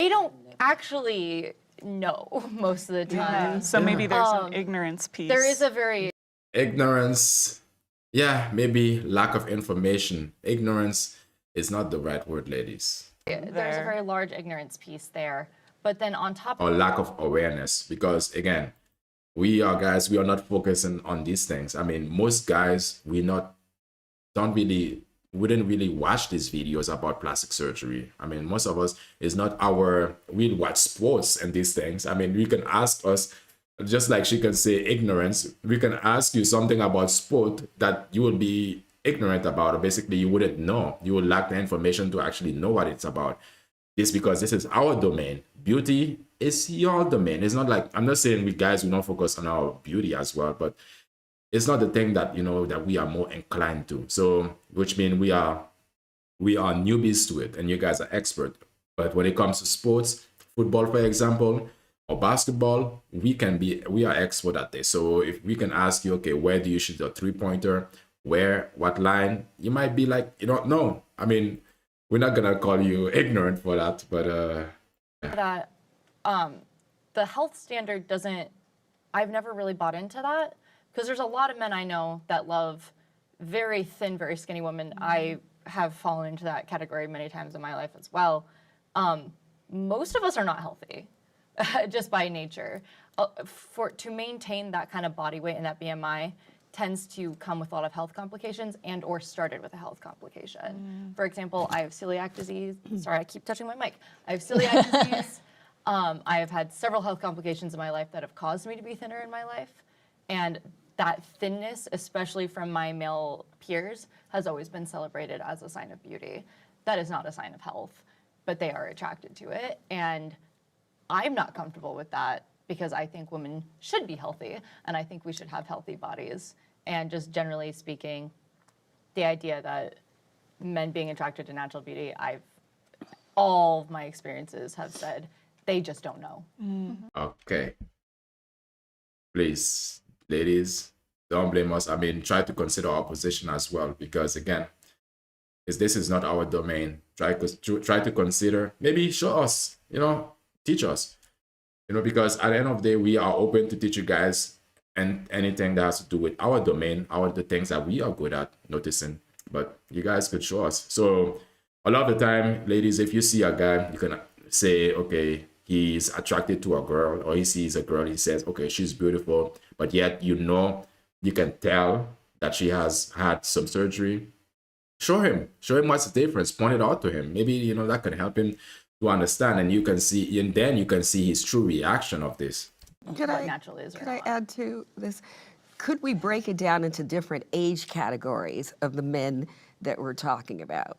don't actually know most of the time. Yeah. So maybe there's an ignorance piece. There is a very... Ignorance. Yeah, maybe lack of information. Ignorance is not the right word, ladies. There's a very large ignorance piece there. But then on top of or lack of awareness, because again, we are not focusing on these things. I mean, most guys, wouldn't really watch these videos about plastic surgery. I mean, most of us, it's not we watch sports and these things. I mean, we can ask us, just like she can say ignorance, we can ask you something about sport that you would be ignorant about, or basically you wouldn't know. You would lack the information to actually know what it's about. This because this is our domain. Beauty is your domain. It's not like, I'm not saying we don't focus on our beauty as well, but it's not the thing that, you know, that we are more inclined to. So, which means we are newbies to it, and you guys are expert. But when it comes to sports, football, for example, or basketball, we are expert at this. So if we can ask you, okay, where do you shoot your 3-pointer? What line? You might be like, you don't know. I mean, we're not gonna call you ignorant for that, but that the health standard doesn't, I've never really bought into that, because there's a lot of men I know that love very thin, very skinny women. I have fallen into that category many times in my life as well. most of us are not healthy, just by nature. To maintain that kind of body weight and that BMI tends to come with a lot of health complications and or started with a health complication. For example, I have celiac disease. Sorry, I keep touching my mic. I have celiac disease. I have had several health complications in my life that have caused me to be thinner in my life. And that thinness, especially from my male peers, has always been celebrated as a sign of beauty. That is not a sign of health, but they are attracted to it. And I'm not comfortable with that because I think women should be healthy and I think we should have healthy bodies. And just generally speaking, the idea that men being attracted to natural beauty, all of my experiences have said they just don't know. Okay. Please, ladies, don't blame us. I mean, try to consider our position as well, because again, this is not our domain. Try to consider, maybe show us, teach us, because at the end of the day, we are open to teach you guys and anything that has to do with our domain, the things that we are good at noticing, but you guys could show us. So a lot of the time, ladies, if you see a guy, you can say, okay, he's attracted to a girl, or he sees a girl, he says, okay, she's beautiful, but yet you can tell that she has had some surgery. Show him what's the difference, point it out to him. Maybe, that can help him to understand, and then you can see his true reaction of this. Could I add to this? Could we break it down into different age categories of the men that we're talking about?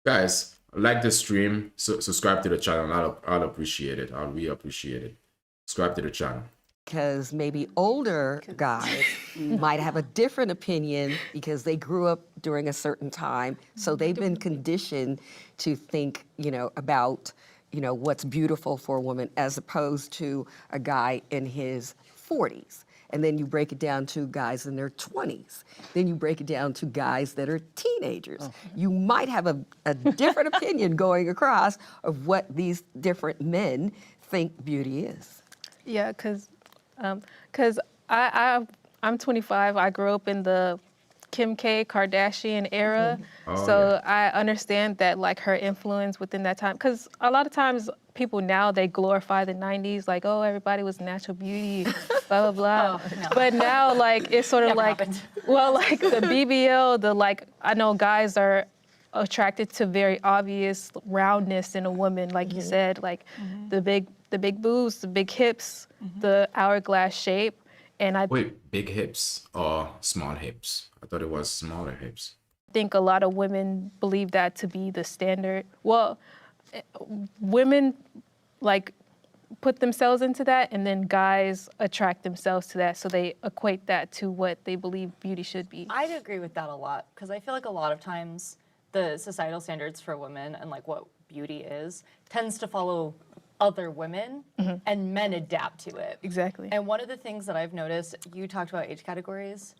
Guys, like the stream, subscribe to the channel. I'll appreciate it. I'll really appreciate it. Subscribe to the channel. Because maybe older guys might have a different opinion because they grew up during a certain time. So they've been conditioned to think, about, what's beautiful for a woman as opposed to a guy in his 40s. And then you break it down to guys in their 20s. Then you break it down to guys that are teenagers. You might have a different opinion going across of what these different men think beauty is. Yeah, because I'm 25. I grew up in the Kim K Kardashian era, so I understand that her influence within that time. Because a lot of times people now they glorify the 90s, like, oh, everybody was natural beauty, blah blah blah. Oh, no. But now it's sort of the BBL, I know guys are attracted to very obvious roundness in a woman, like you said, the big boobs, the big hips, the hourglass shape. And Wait, big hips or small hips? I thought it was smaller hips. I think a lot of women believe that to be the standard. Well, women put themselves into that, and then guys attract themselves to that, so they equate that to what they believe beauty should be. I'd agree with that a lot, because I feel like a lot of times the societal standards for women and what beauty is tends to follow other women, and men adapt to it. Exactly. And one of the things that I've noticed, you talked about age categories.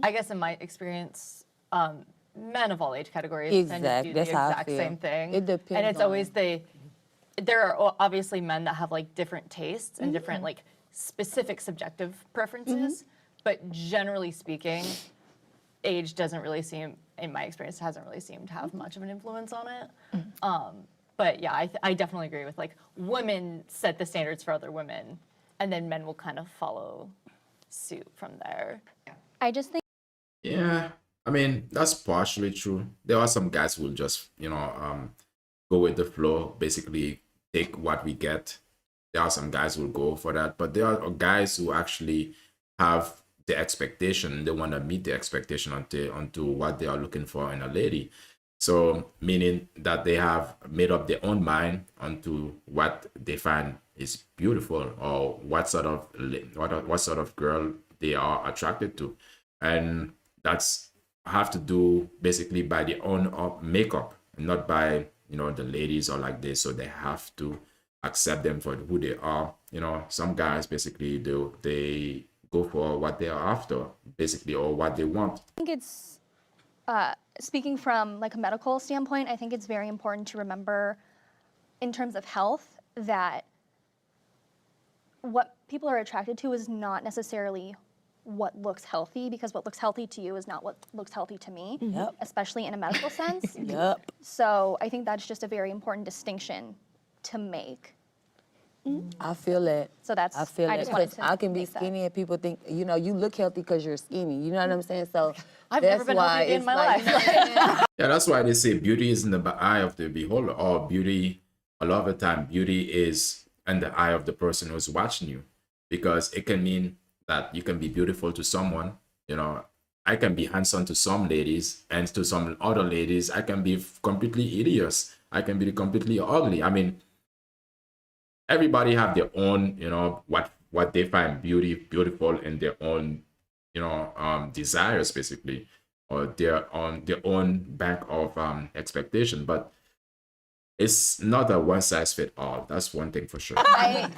I guess in my experience, men of all age categories tend to do the exact same thing. It depends. And it's always there are obviously men that have different tastes and different specific subjective preferences, but generally speaking, age doesn't really seem, in my experience, hasn't really seemed to have much of an influence on it. But yeah, I definitely agree with women set the standards for other women, and then men will kind of follow suit from there. I just think. Yeah, I mean, that's partially true. There are some guys who will just, go with the flow, basically take what we get. There are some guys who will go for that, but there are guys who actually have the expectation. They want to meet the expectation onto what they are looking for in a lady. So meaning that they have made up their own mind onto what they find is beautiful, or what sort of girl they are attracted to, and that's have to do basically by their own makeup, not by the ladies are like this, so they have to accept them for who they are. Some guys basically they go for what they are after, basically, or what they want. I think it's speaking from a medical standpoint, I think it's very important to remember in terms of health that what people are attracted to is not necessarily what looks healthy, because what looks healthy to you is not what looks healthy to me, especially in a medical sense. So I think that's just a very important distinction to make. I feel it. So that's, I feel I it. just wanted 'Cause to I can be make that. skinny and people think, you know, you look healthy because you're skinny. You know what I'm saying? So I've that's never been why healthy in it's my like, life. Yeah, that's why they say beauty is in the eye of the beholder, or beauty, a lot of the time, beauty is in the eye of the person who's watching you. Because it can mean that you can be beautiful to someone, you know, I can be handsome to some ladies, and to some other ladies, I can be completely hideous. I can be completely ugly. I mean, everybody have their own, you know, what they find beautiful in their own, you know, desires basically, or their own bank of expectation. But it's not a one size fit all. That's one thing for sure. I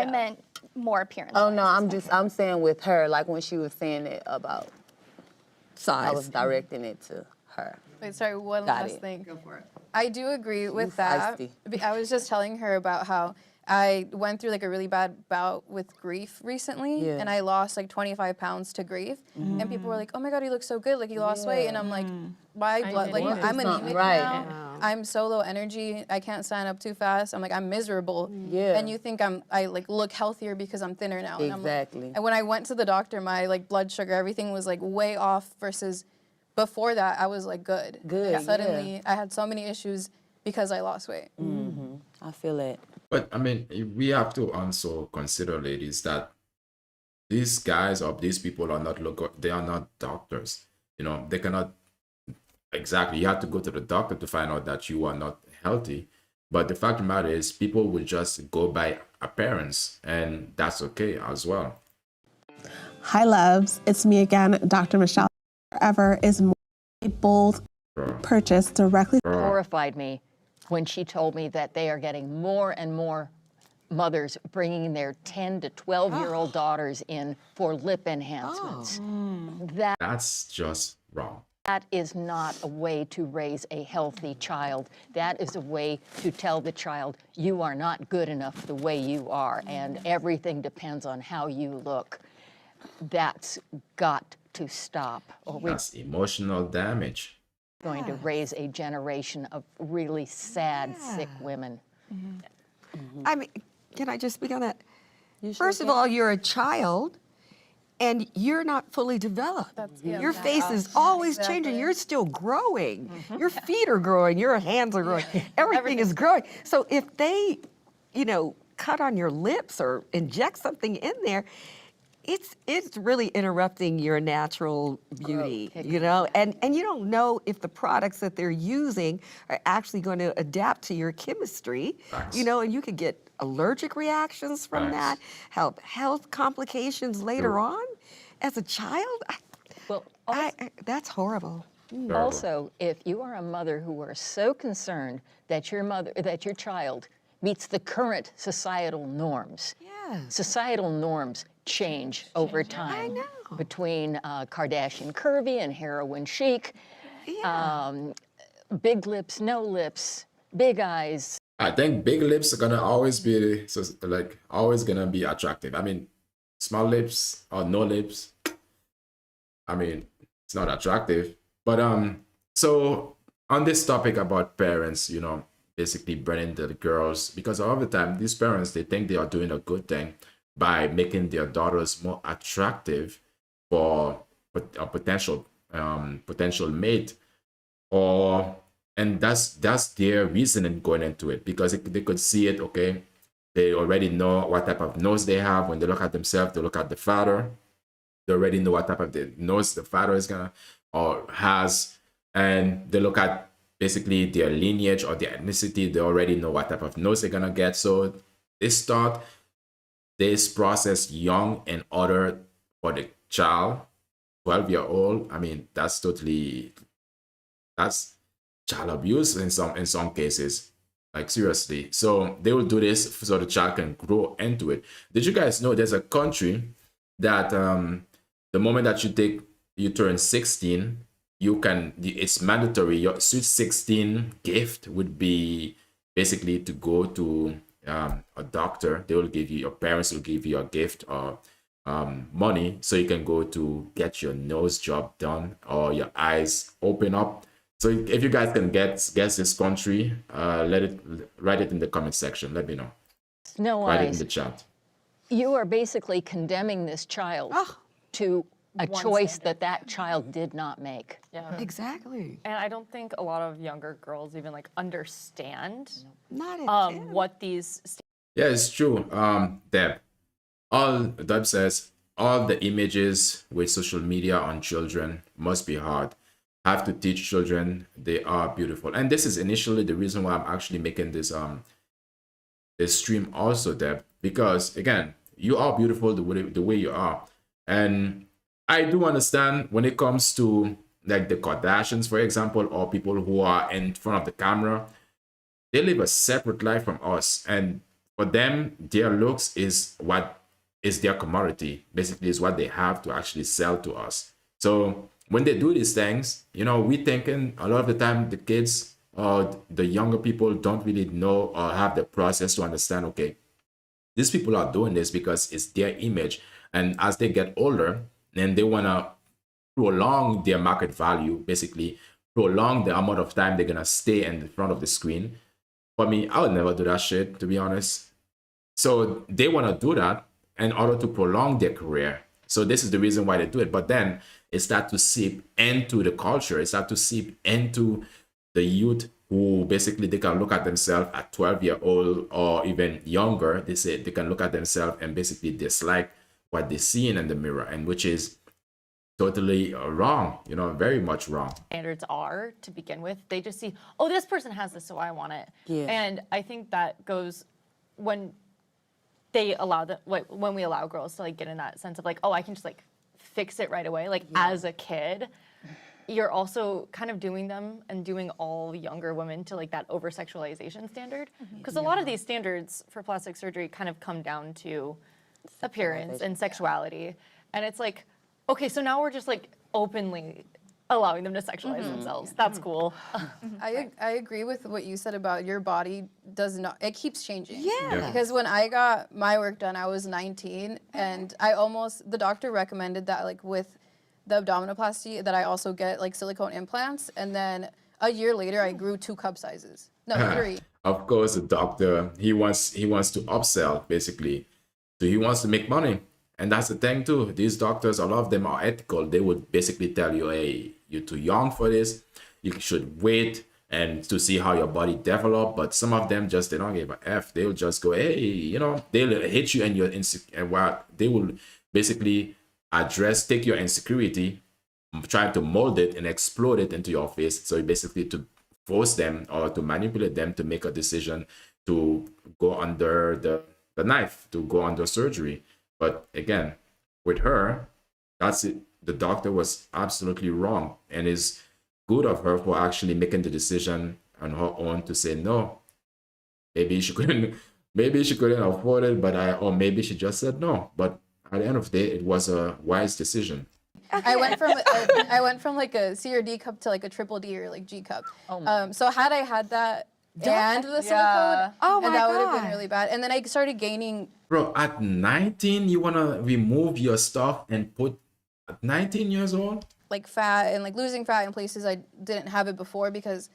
meant more appearance. oh no, I'm saying with her, like when she was saying it about Size. I was directing it to her. Wait, sorry, one Got last it. thing. Go for it. I do agree with You that. feisty. I was just telling her about how I went through like a really bad bout with grief recently, Yeah. and I lost like 25 pounds to grief. And people were like, "Oh my God, you look so good! Like you lost weight." And I'm like, "My blood, like I'm anemic now. I'm so low energy. I can't stand up too fast. I'm like, I'm miserable. Yeah. And you think I like look healthier because I'm thinner now. And I'm like- Exactly. and when I went to the doctor, my like blood sugar, everything was like way off versus before that, I was like good. Good, And suddenly, I had so many issues because I lost weight. I feel it. But I mean, we have to also consider, ladies, that these guys or these people are not they are not doctors. You know, they cannot exactly. You have to go to the doctor to find out that you are not healthy. But the fact of the matter is, people will just go by appearance, and that's okay as well. Hi, loves. It's me again, Dr. Michelle. Forever is more a bold purchase directly. Horrified me when she told me that they are getting more and more mothers bringing their 10 to 12-year-old daughters in for lip enhancements. That's just wrong. That is not a way to raise a healthy child. That is a way to tell the child, you are not good enough the way you are, and everything depends on how you look. That's got to stop, or we're That's emotional damage. going to raise a generation of really sad, sick women. I mean, can I just speak on that? First of all, you're a child and you're not fully developed. Your face is always changing. You're still growing. Your feet are growing. Your hands are growing. Everything is growing. So if they, you know, cut on your lips or inject something in there, it's really interrupting your natural beauty, you know? And you don't know if the products that they're using are actually going to adapt to your chemistry, you know, and you could get allergic reactions from that, health complications later on. As a child, that's horrible. Also, if you are a mother who are so concerned that your child meets the current societal norms, societal norms change over time. Between Kardashian curvy and heroin chic, big lips, no lips, big eyes. I think big lips are gonna always be always gonna be attractive. I mean, small lips or no lips, I mean, it's not attractive. But so on this topic about parents, you know, basically burning the girls, because all the time these parents, they think they are doing a good thing by making their daughters more attractive for a potential mate, and that's their reasoning going into it, because they could see it. Okay, they already know what type of nose they have. When they look at themselves, they look at the father, they already know what type of the nose the father is gonna or has, and they look at basically their lineage or their ethnicity. They already know what type of nose they're gonna get. So they start this process young in order for the child, 12-year-old. I mean, that's child abuse in some cases, like seriously. So they will do this so the child can grow into it. Did you guys know there's a country that the moment that you turn 16, it's mandatory. Your sweet 16 gift would be basically to go to a doctor. They will give you, your parents will give you a gift or money so you can go to get your nose job done or your eyes open up So if you guys can guess this country, write it in the comment section. Let me know. Snow Write it in Eyes, the chat. you are basically condemning this child to a One choice standard. that child did not make. Yeah. Exactly. And I don't think a lot of younger girls even like understand Not at what these Yeah, it's true. Deb says all the images with social media on children must be hard. Have to teach children they are beautiful. And this is initially the reason why I'm actually making this this stream also, Deb, because again, you are beautiful the way you are. And I do understand when it comes to like the Kardashians, for example, or people who are in front of the camera, they live a separate life from us. And for them, their looks is what is their commodity, basically is what they have to actually sell to us. So when they do these things, you know, we thinking a lot of the time the kids or the younger people don't really know or have the process to understand, okay, these people are doing this because it's their image. And as they get older, then they want to prolong their market value, basically prolong the amount of time they're going to stay in front of the screen. For me, I would never do that shit, to be honest. So they want to do that in order to prolong their career. So this is the reason why they do it. But then it starts to seep into the culture. It starts to seep into the youth who basically they can look at themselves at 12-year-old or even younger. They say they can look at themselves and basically dislike what they see in the mirror, and which is totally wrong, you know, very much wrong. standards are to begin with. They just see, oh, this person has this, so I want it. Yeah. And I think that goes when they allow when we allow girls to like get in that sense of like, oh, I can just like fix it right away. Like as a kid, you're also kind of doing them and doing all younger women to like that over sexualization standard. Because a lot of these standards for plastic surgery kind of come down to appearance and sexuality. And it's like, okay, so now we're just like openly allowing them to sexualize themselves. That's cool. I agree with what you said about your body does not, it keeps changing. Yeah. Because when I got my work done, I was 19 and the doctor recommended that like with the abdominoplasty that I also get like silicone implants. And then a year later, I grew 2 cup sizes. No, 3. Of course, the doctor, he wants to upsell, basically. So he wants to make money. And that's the thing too. These doctors, a lot of them are ethical. They would basically tell you, hey, you're too young for this. You should wait and to see how your body develop. But some of them just, they don't give a F. They'll just go, hey, you know, they'll hit you and your and what they will basically take your insecurity, try to mold it and explode it into your face. So basically to force them or to manipulate them to make a decision to go under the knife, to go under surgery. But again, with her, that's it. The doctor was absolutely wrong, and it's good of her for actually making the decision on her own to say no. Maybe she couldn't afford it, or maybe she just said no. But at the end of the day, it was a wise decision. I went from like a C or D cup to like a triple D or like G cup. So had I had that and the silicone, and that would have been really bad. And then I started gaining. Bro, at 19, you want to remove your stuff and put at 19 years old? Like fat and like losing fat in places I didn't have it before, because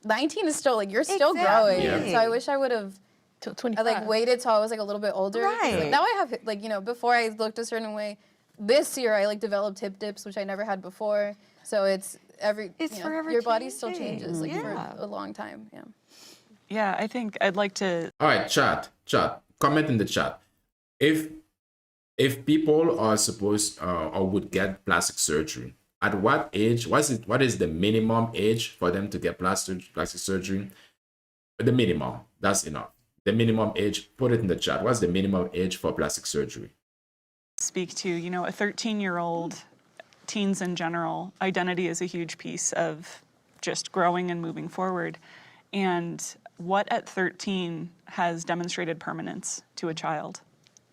19 is still like, you're still growing. Yeah. So I wish I would have Till 25. like waited till I was like a little bit older. Right. Like, now I have like, you know, before I looked a certain way. This year I like developed hip dips, which I never had before. So it's forever your body still changing. changes like Yeah. for a long time. Yeah. Yeah, I think I'd like to. All right, chat, comment in the chat. If people are supposed or would get plastic surgery, at what age? What is the minimum age for them to get plastic surgery? The minimum. That's enough. The minimum age. Put it in the chat. What's the minimum age for plastic surgery? Speak to, you know, a 13-year-old, teens in general, identity is a huge piece of just growing and moving forward. And what at 13 has demonstrated permanence to a child?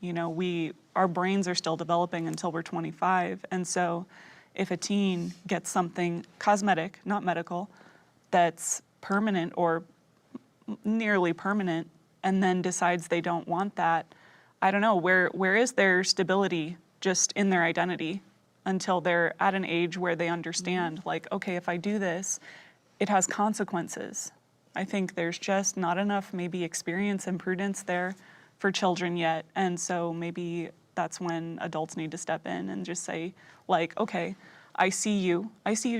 You know, our brains are still developing until we're 25. And so if a teen gets something cosmetic, not medical, that's permanent or nearly permanent, and then decides they don't want that, I don't know, where is their stability just in their identity until they're at an age where they understand, like, okay, if I do this, it has consequences. I think there's just not enough maybe experience and prudence there for children yet. And so maybe that's when adults need to step in and just say, like, okay, I see you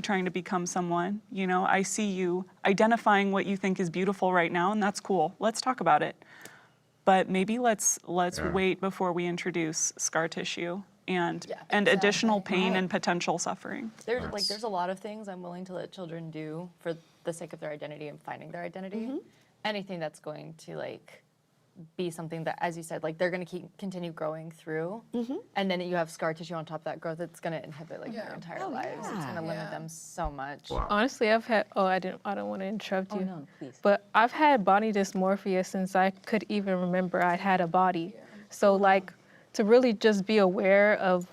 trying to become someone, you know, I see you identifying what you think is beautiful right now, and that's cool. Let's talk about it. But maybe let's wait before we introduce scar tissue and additional pain and potential suffering. There's a lot of things I'm willing to let children do for the sake of their identity and finding their identity. Anything that's going to like be something that, as you said, like they're going to continue growing through, and then you have scar tissue on top of that growth. It's going to inhibit like their entire lives. It's going to limit them so much. Honestly, I've had, I don't want to interrupt you. No, please. But I've had body dysmorphia since I could even remember I'd had a body. So like to really just be aware of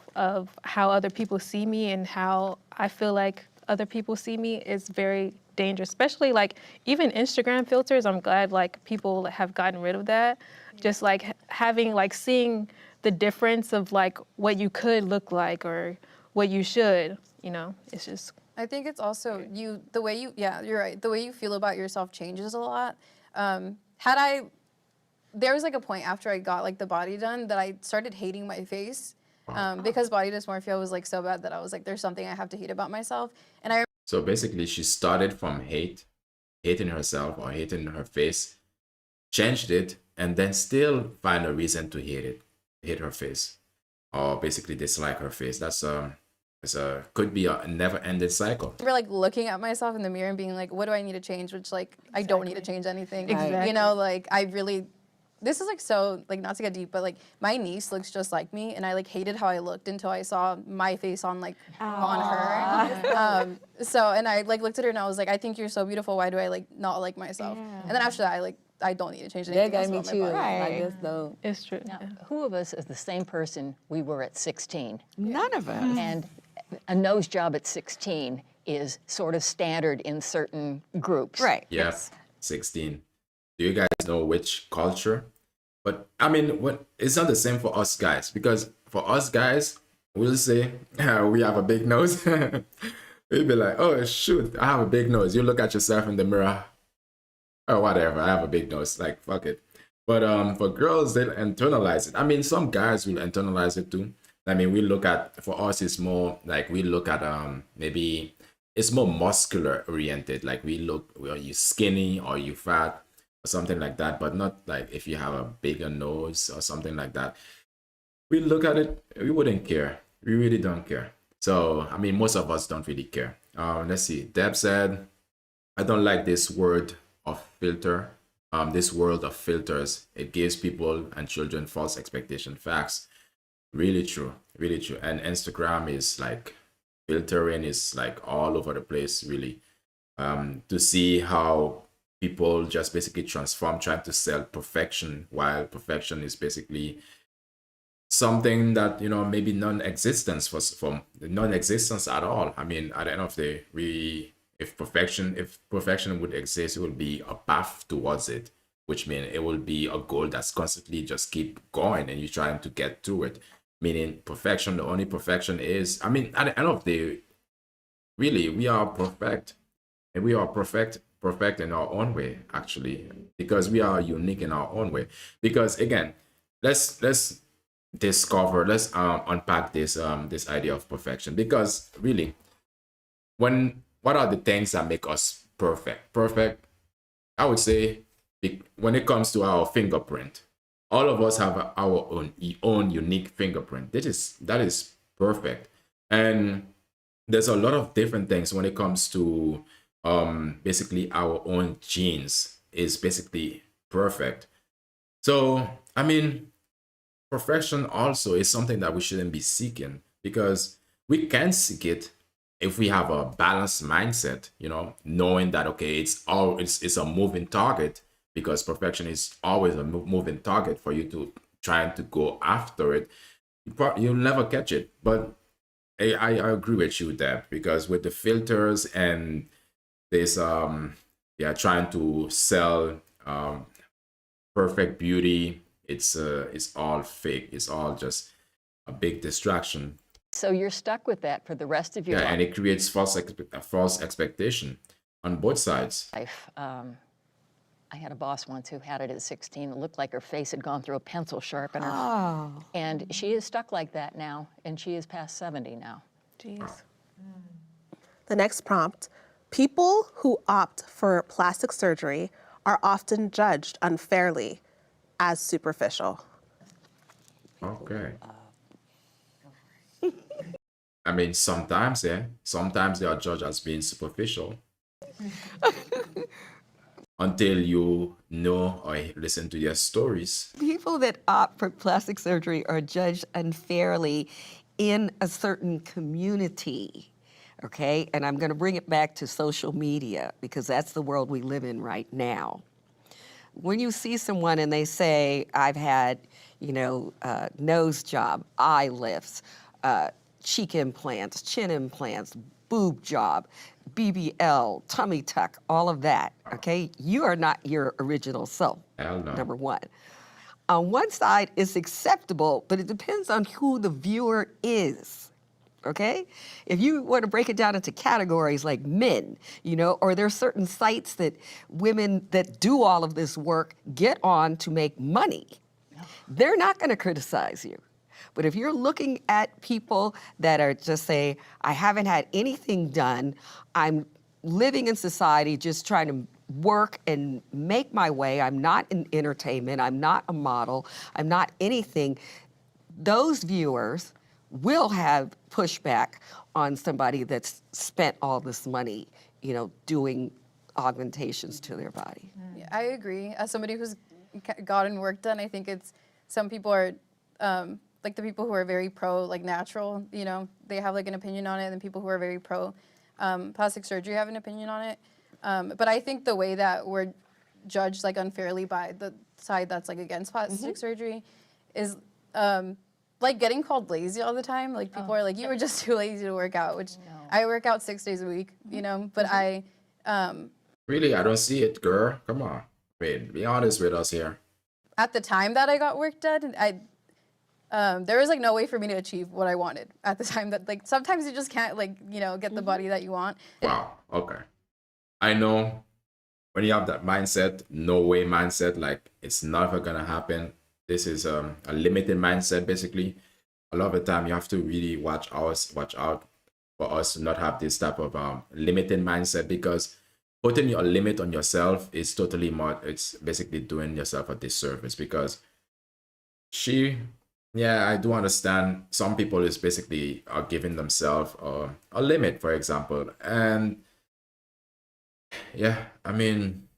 how other people see me and how I feel like other people see me is very dangerous, especially like even Instagram filters. I'm glad like people have gotten rid of that. Just like having like seeing the difference of like what you could look like or what you should, you know, it's just. I think it's also the way you, you're right. The way you feel about yourself changes a lot. There was like a point after I got like the body done that I started hating my face because body dysmorphia was like so bad that I was like, there's something I have to hate about myself. And So basically, she started from hating herself or hating her face, changed it, and then still find a reason to hate her face, or basically dislike her face. Could be a never-ending cycle. I remember like looking at myself in the mirror and being like, what do I need to change? Which like I don't need to change anything. Exactly. You know, like I really. This is like so, like not to get deep, but like my niece looks just like me, and I like hated how I looked until I saw my face on like on her. And I like looked at her and I was like, I think you're so beautiful. Why do I like not like myself? And then after that, I don't need to change anything. That got me else too. about my body. I just don't. It's true. Now, who of us is the same person we were at 16? None of us. And a nose job at 16 is sort of standard in certain groups. Right. Yeah, 16. Do you guys know which culture? But I mean, it's not the same for us guys, because for us guys, we'll say we have a big nose. We'll be like, oh shoot, I have a big nose. You look at yourself in the mirror, or whatever, I have a big nose, like fuck it. But for girls, they'll internalize it. I mean, some guys will internalize it too. I mean, for us, it's more like we look at maybe it's more muscular oriented. Like are you skinny or you fat? Something like that, but not like if you have a bigger nose or something like that. We look at it, we wouldn't care. We really don't care. So, I mean, most of us don't really care. Let's see. Deb said, I don't like this word of filter. This world of filters, it gives people and children false expectation. Facts. Really true. Really true. And Instagram is like, filtering is like all over the place, really. To see how people just basically transform, trying to sell perfection, while perfection is basically something that, you know, maybe non-existence for non-existence at all. I mean, at the end of the day, if perfection would exist, it would be a path towards it, which means it will be a goal that's constantly just keep going and you're trying to get to it. Meaning perfection, the only perfection is, I mean, at the end of the day, really, we are perfect. And we are perfect in our own way, actually, because we are unique in our own way. Because again, let's unpack this idea of perfection. Because really, what are the things that make us perfect? I would say, when it comes to our fingerprint, all of us have our own unique fingerprint. That is perfect. And there's a lot of different things when it comes to basically our own genes is basically perfect. So, I mean, perfection also is something that we shouldn't be seeking, because we can seek it if we have a balanced mindset, you know, knowing that, okay, it's a moving target, because perfection is always a moving target for you to trying to go after it. You'll never catch it. But I agree with you, Deb, because with the filters and this trying to sell perfect beauty, it's all fake. It's all just a big distraction. So you're stuck with that for the rest of your life. And it creates false expectation. on both sides. I had a boss once who had it at 16. It looked like her face had gone through a pencil sharpener. Oh. And she is stuck like that now, and she is past 70 now. Jeez. The next prompt, people who opt for plastic surgery are often judged unfairly as superficial. Okay. I mean, sometimes they are judged as being superficial. Until you know or listen to their stories. People that opt for plastic surgery are judged unfairly in a certain community, okay? And I'm gonna bring it back to social media because that's the world we live in right now. When you see someone and they say, I've had, nose job, eye lifts, cheek implants, chin implants, boob job, BBL, tummy tuck, all of that, okay? You are not your original self, Hell no. number one. On one side, it's acceptable, but it depends on who the viewer is, okay? If you want to break it down into categories like men, or there's certain sites that women that do all of this work get on to make money, they're not going to criticize you. But if you're looking at people that are just say, I haven't had anything done, I'm living in society just trying to work and make my way, I'm not in entertainment, I'm not a model, I'm not anything, those viewers will have pushback on somebody that's spent all this money, doing augmentations to their body. Yeah, I agree. As somebody who's gotten work done, I think it's, some people are, like the people who are very pro like natural, they have like an opinion on it, and then people who are very pro plastic surgery have an opinion on it. But I think the way that we're judged like unfairly by the side that's like against plastic surgery is like getting called lazy all the time. Like people are like, you were just too lazy to work out, which I work out 6 days a week, but I Really, I don't see it, girl. Come on. Wait, be honest with us here. at the time that I got work done, there was like no way for me to achieve what I wanted at the time. That like sometimes you just can't get the body that you want. Wow. Okay. I know when you have that mindset, no way mindset, like it's never gonna happen. This is a limited mindset basically. A lot of the time you have to really watch out for us to not have this type of limited mindset, because putting your limit on yourself is totally it's basically doing yourself a disservice. Because I do understand some people is basically are giving themselves a limit, for example. And yeah, I mean,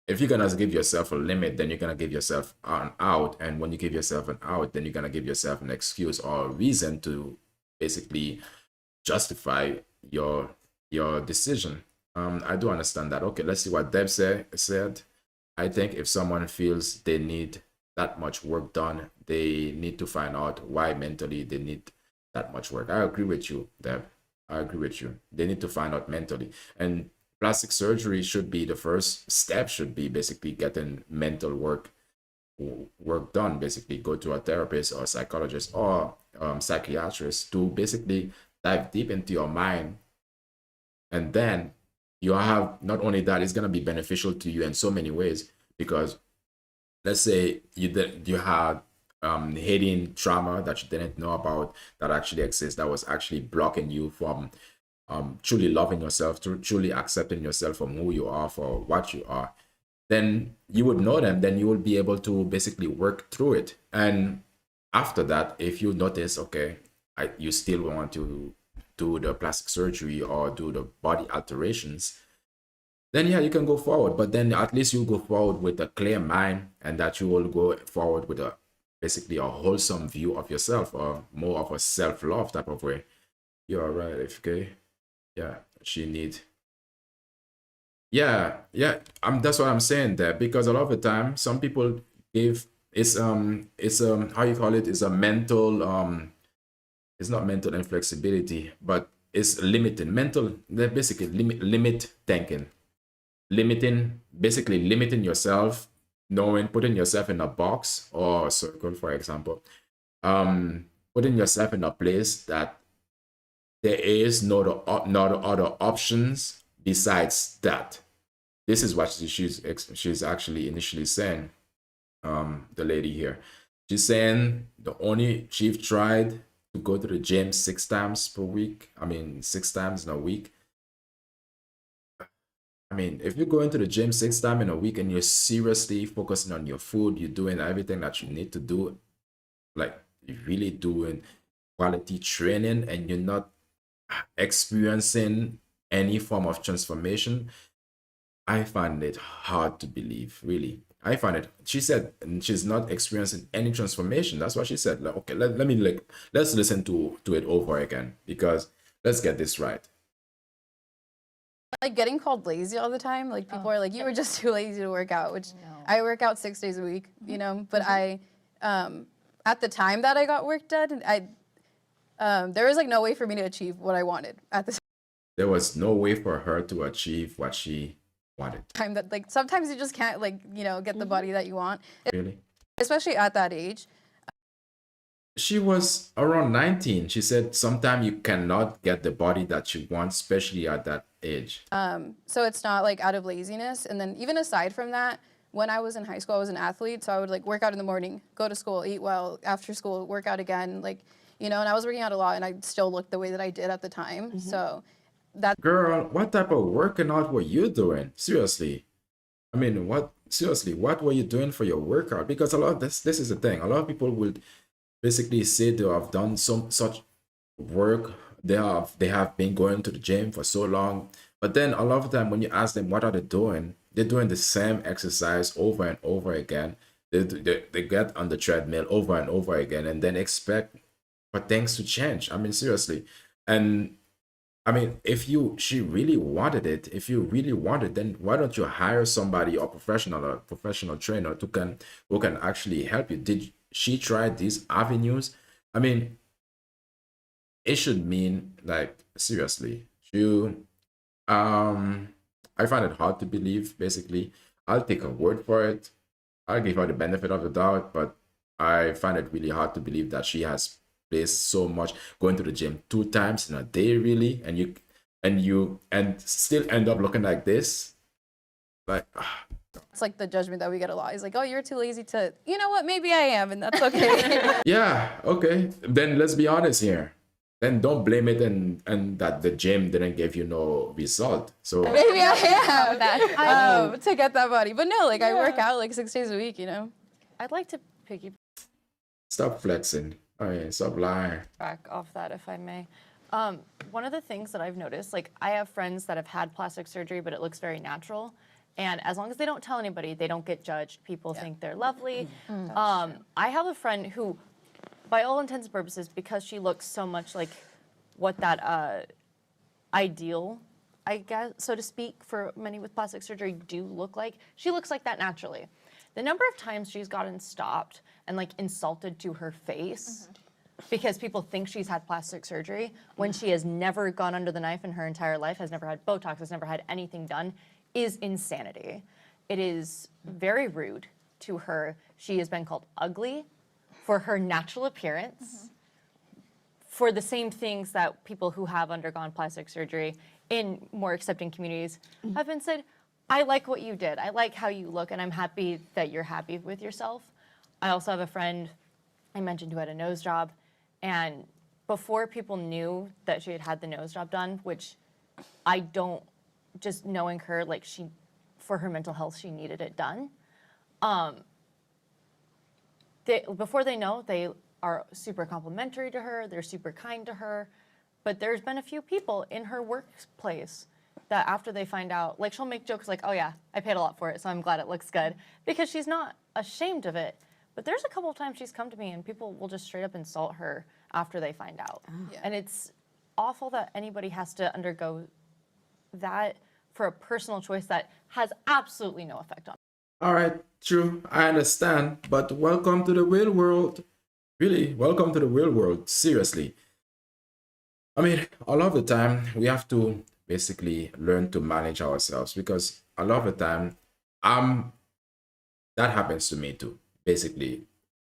if you're gonna give yourself a limit, then you're gonna give yourself an out. And when you give yourself an out, then you're gonna give yourself an excuse or a reason to basically justify your decision. I do understand that. Okay, let's see what Deb said. I think if someone feels they need that much work done, they need to find out why mentally they need that much work. I agree with you, Deb. I agree with you. They need to find out mentally. And plastic surgery should be the first step, should be basically getting mental work done. Basically go to a therapist or psychologist or psychiatrist to basically dive deep into your mind. And then you have, not only that, it's going to be beneficial to you in so many ways, because let's say you had hidden trauma that you didn't know about that actually exists, that was actually blocking you from truly loving yourself, truly accepting yourself from who you are for what you are. Then you would know them, then you will be able to basically work through it. And after that, if you notice, okay, you still want to do the plastic surgery or do the body alterations, then yeah, you can go forward. But then at least you go forward with a clear mind, and that you will go forward with basically a wholesome view of yourself, or more of a self-love type of way. You're right, FK. Yeah, she need. Yeah. That's what I'm saying there, because a lot of the time some people give it's how you call it, is a mental it's not mental inflexibility, but it's limiting mental. They're basically limit thinking, basically limiting yourself, putting yourself in a box or a circle, for example, putting yourself in a place that there is no other options besides that, this is what she's actually initially saying. The lady here, she's saying she've tried to go to the gym 6 times per week. I mean, 6 times in a week. I mean, if you go into the gym 6 times in a week and you're seriously focusing on your food, you're doing everything that you need to do, like you're really doing quality training, and you're not experiencing any form of transformation, I find it hard to believe, really. I find it. She said she's not experiencing any transformation. That's what she said. Like, okay, let's listen to it over again, because let's get this right. Like getting called lazy all the time. Like people are like, you were just too lazy to work out, which I work out 6 days a week, you know. But I, at the time that I got work done, there was like no way for me to achieve what I wanted at the There was no way for her to achieve what she wanted. time. That like sometimes you just can't like, you know, get the body that you want. Really? Especially at that age. She was around 19. She said sometimes you cannot get the body that you want, especially at that age. So it's not like out of laziness. And then even aside from that, when I was in high school, I was an athlete. So I would like work out in the morning, go to school, eat well, after school, work out again. Like, you know, and I was working out a lot, and I still looked the way that I did at the time. So that. Girl, what type of working out were you doing? Seriously. I mean, what were you doing for your workout? Because a lot of this is the thing. A lot of people would basically say they have done such work. They have been going to the gym for so long. But then a lot of the time when you ask them what are they doing, they're doing the same exercise over and over again. They get on the treadmill over and over again and then expect for things to change. I mean, seriously. And I mean, if she really wanted it, then why don't you hire somebody, a professional trainer who can actually help you? Did she try these avenues? I mean, it should mean, like, seriously, I find it hard to believe, basically. I'll take her word for it. I'll give her the benefit of the doubt, but I find it really hard to believe that she has placed so much, going to the gym 2 times in a day, really, and still end up looking like this. Like, it's like the judgment that we get a lot. It's like, oh, you're too lazy to, you know what, maybe I am, and that's okay. yeah, okay. Then let's be honest here. Then don't blame it and that the gym didn't give you no result. So maybe I am to get that body. But no, like I work out like 6 days a week, you know. I'd like to piggyback stop flexing. I mean, stop lying. Off that, if I may. One of the things that I've noticed, like I have friends that have had plastic surgery, but it looks very natural. And as long as they don't tell anybody, they don't get judged. People think they're lovely. I have a friend who, by all intents and purposes, because she looks so much like what that ideal, I guess, so to speak, for many with plastic surgery do look like, she looks like that naturally. The number of times she's gotten stopped and like insulted to her face because people think she's had plastic surgery when she has never gone under the knife in her entire life, has never had Botox, has never had anything done, is insanity. It is very rude to her. She has been called ugly for her natural appearance, for the same things that people who have undergone plastic surgery in more accepting communities have been said, I like what you did. I like how you look, and I'm happy that you're happy with yourself. I also have a friend I mentioned who had a nose job, and before people knew that she had had the nose job done, which I don't, just knowing her, like for her mental health, she needed it done. Before they know, they are super complimentary to her, they're super kind to her, but there's been a few people in her workplace that after they find out, like she'll make jokes like, oh yeah, I paid a lot for it, so I'm glad it looks good, because she's not ashamed of it. But there's a couple of times she's come to me and people will just straight up insult her after they find out. And it's awful that anybody has to undergo that for a personal choice that has absolutely no effect on them. All right, true, I understand, but welcome to the real world. Really, welcome to the real world, seriously. I mean, a lot of the time, we have to basically learn to manage ourselves, because a lot of the time, that happens to me too. Basically,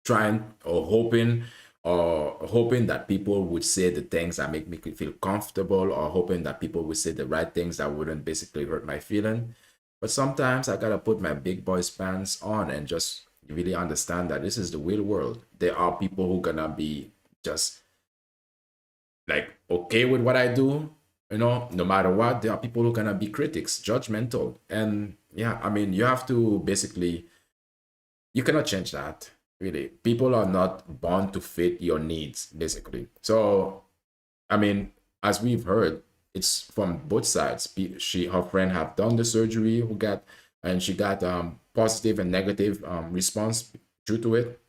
trying or hoping or hoping that people would say the things that make me feel comfortable, or hoping that people would say the right things that wouldn't basically hurt my feeling. But sometimes I gotta put my big boys pants on and just really understand that this is the real world. There are people who gonna be just like okay with what I do, no matter what. There are people who gonna be critics, judgmental. And yeah, I mean, you have to basically, you cannot change that. Really, people are not born to fit your needs, basically. So, I mean, as we've heard, it's from both sides. Her friend have done the surgery, and she got positive and negative response due to it,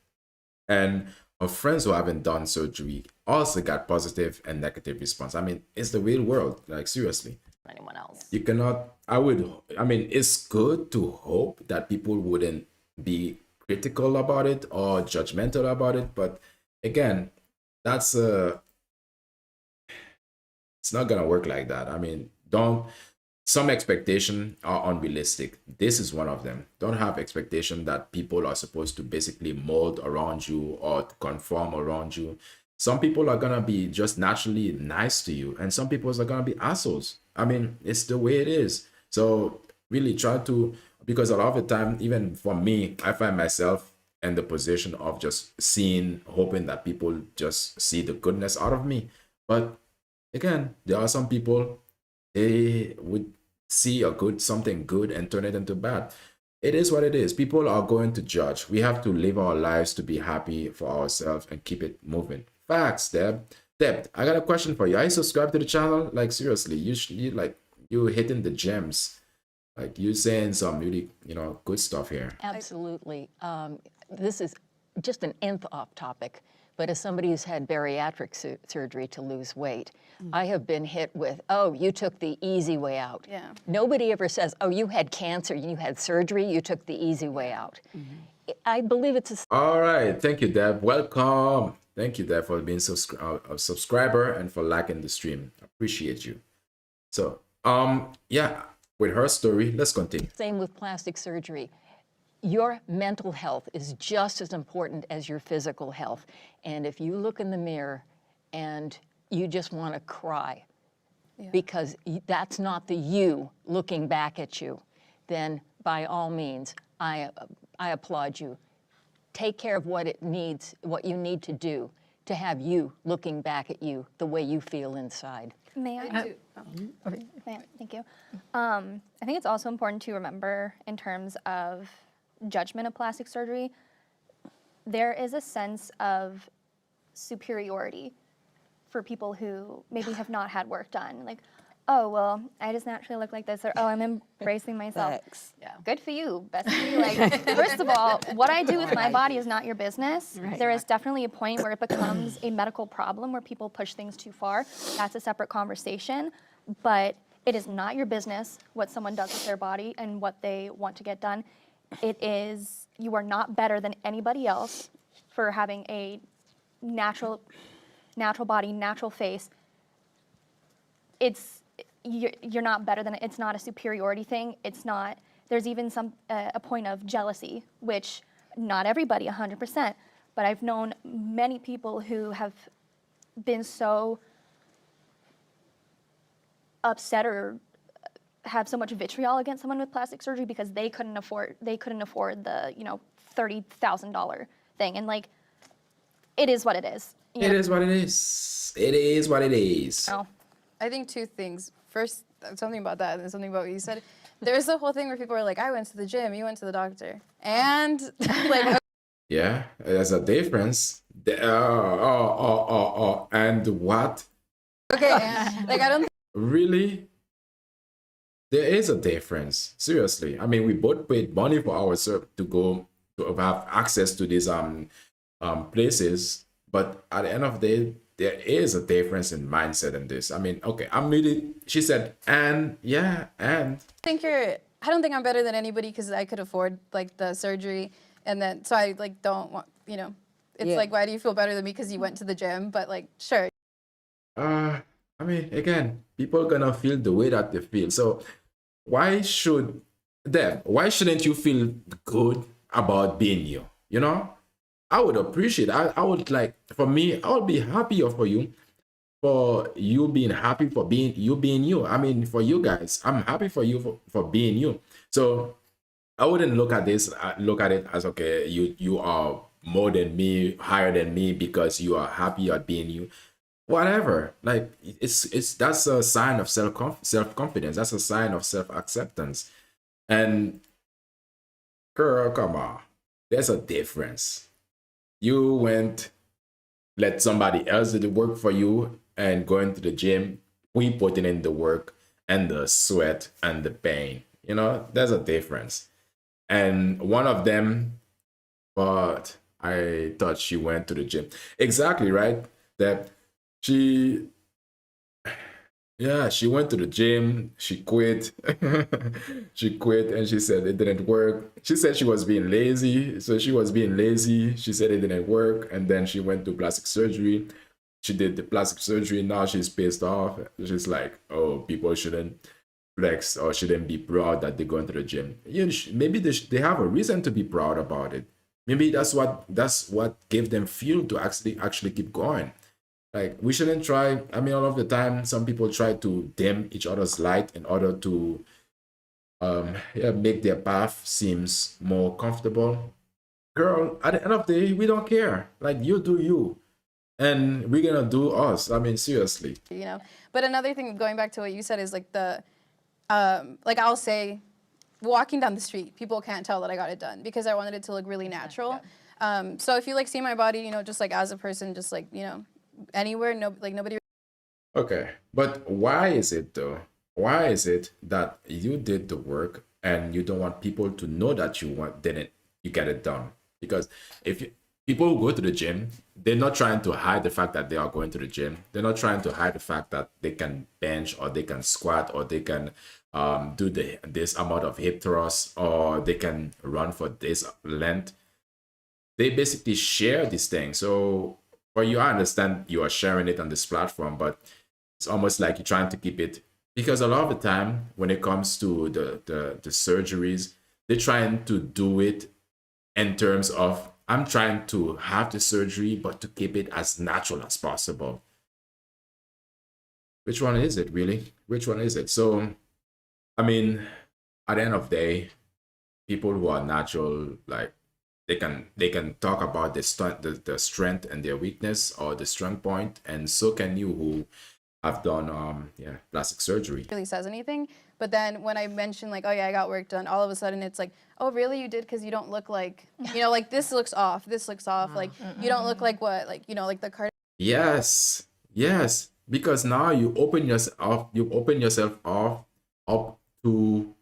and her friends who haven't done surgery also got positive and negative response. I mean, it's the real world. Like, seriously, anyone else. you cannot. I mean, it's good to hope that people wouldn't be critical about it or judgmental about it, but again, it's not gonna work like that. I mean, some expectations are unrealistic. This is one of them. Don't have expectation that people are supposed to basically mold around you or to conform around you. Some people are gonna be just naturally nice to you, and some people are gonna be assholes. I mean, it's the way it is. So really try to, because a lot of the time, even for me, I find myself in the position of just hoping that people just see the goodness out of me. But again, there are some people, they would see something good and turn it into bad. It is what it is. People are going to judge. We have to live our lives to be happy for ourselves and keep it moving. Facts, Deb. Deb, I got a question for you. Are you subscribed to the channel? Like, seriously, you hitting the gems. Like, you saying some really, good stuff here. Absolutely. This is just an nth off topic, but as somebody who's had bariatric surgery to lose weight, I have been hit with, oh, you took the easy way out. Yeah. Nobody ever says, oh, you had cancer, you had surgery, you took the easy way out. I believe it's a... All right. Thank you, Deb. Welcome. Thank you, Deb, for being a subscriber and for liking the stream. Appreciate you. So, yeah, with her story, let's continue. Same with plastic surgery. Your mental health is just as important as your physical health. And if you look in the mirror and you just want to cry because that's not the you looking back at you, then by all means, I applaud you. Take care of what you need to do to have you looking back at you the way you feel inside. May I? Thank you. I think it's also important to remember in terms of judgment of plastic surgery, there is a sense of superiority for people who maybe have not had work done. Like, oh, well, I just naturally look like this, or oh, I'm embracing myself. Yeah. Good for you, best for you. Like, first of all, what I do with my body is not your business. Right. There is definitely a point where it becomes a medical problem where people push things too far. That's a separate conversation, but it is not your business what someone does with their body and what they want to get done. It is, you are not better than anybody else for having a natural body, natural face. You're not better than it. It's not a superiority thing. It's not, there's even a point of jealousy, which not everybody 100%, but I've known many people who have been so upset or have so much vitriol against someone with plastic surgery because they couldn't afford the $30,000 thing. And like, it is what it is. It is what it is. It is what it is. Oh, I think two things. First, something about that, and something about what you said. There's the whole thing where people are like, I went to the gym, you went to the doctor. And like... Yeah, there's a difference. And what? Okay, like I don't... Really? There is a difference. Seriously. I mean, we both paid money for ourselves to go to have access to these places, but at the end of the day, there is a difference in mindset in this. I mean, okay, she said, and yeah, and. I don't think I'm better than anybody because I could afford like the surgery, and then, so I like don't want, it's like, why do you feel better than me because you went to the gym? But like, sure. I mean, again, people are gonna feel the way that they feel. So why shouldn't you feel good about being you? I would appreciate. I would like, for me, I would be happier for you being happy, for being you. I mean, for you guys, I'm happy for you for being you. So I wouldn't look at it as, okay, you are more than me, higher than me because you are happy at being you. Whatever. Like, it's that's a sign of self-confidence. That's a sign of self-acceptance. And girl, come on. There's a difference. You let somebody else do the work for you and going to the gym, we putting in the work and the sweat and the pain. You know, there's a difference. And one of them, but I thought she went to the gym. Exactly, right? That she went to the gym, she quit. She quit and she said it didn't work. She said she was being lazy. So she was being lazy. She said it didn't work. And then she went to plastic surgery. She did the plastic surgery. Now she's pissed off. She's like, oh, people shouldn't flex or shouldn't be proud that they go into the gym. Maybe they have a reason to be proud about it. Maybe that's what gave them fuel to actually keep going. Like, we shouldn't try. I mean, all of the time, some people try to dim each other's light in order to make their path seems more comfortable. Girl, at the end of the day, we don't care. Like, you do you. And we're gonna do us. I mean, seriously. You know, but another thing, going back to what you said, is like like I'll say, walking down the street, people can't tell that I got it done because I wanted it to look really natural. So if you like see my body, you know, just like as a person, just like, you know, anywhere, nobody. Okay, but why is it though? Why is it that you did the work and you don't want people to know that you get it done? Because people who go to the gym, they're not trying to hide the fact that they are going to the gym. They're not trying to hide the fact that they can bench or they can squat or they can do this amount of hip thrusts or they can run for this length. They basically share this thing. So for you, I understand you are sharing it on this platform, but it's almost like you're trying to keep it, because a lot of the time when it comes to the surgeries, they're trying to do it in terms of, I'm trying to have the surgery, but to keep it as natural as possible. Which one is it, really? Which one is it? So, I mean, at the end of the day, people who are natural, like, they can talk about the strength and their weakness or the strong point, and so can you who have done plastic surgery. Really says anything, but then when I mention like, oh yeah, I got work done, all of a sudden it's like, oh really, you did? Because you don't look like, you know, like this looks off, like you don't look like what, like, you know, like the card. Yes, because now you open yourself up to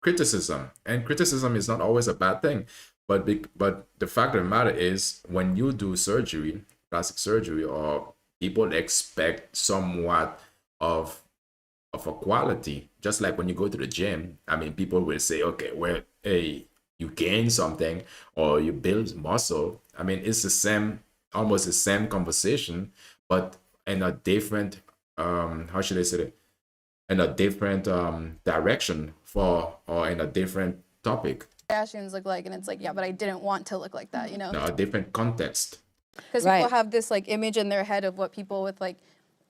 criticism, and criticism is not always a bad thing. But the fact of the matter is, when you do surgery, plastic surgery, or people expect somewhat of a quality, just like when you go to the gym. I mean, people will say, okay, well, hey, you gain something or you build muscle. I mean, it's almost the same conversation, but in a different, how should I say it? In a different direction or in a different topic. Kardashians look like, and it's like, yeah, but I didn't want to look like that, you know? No, a different context. Because people have this like image in their head of what people with like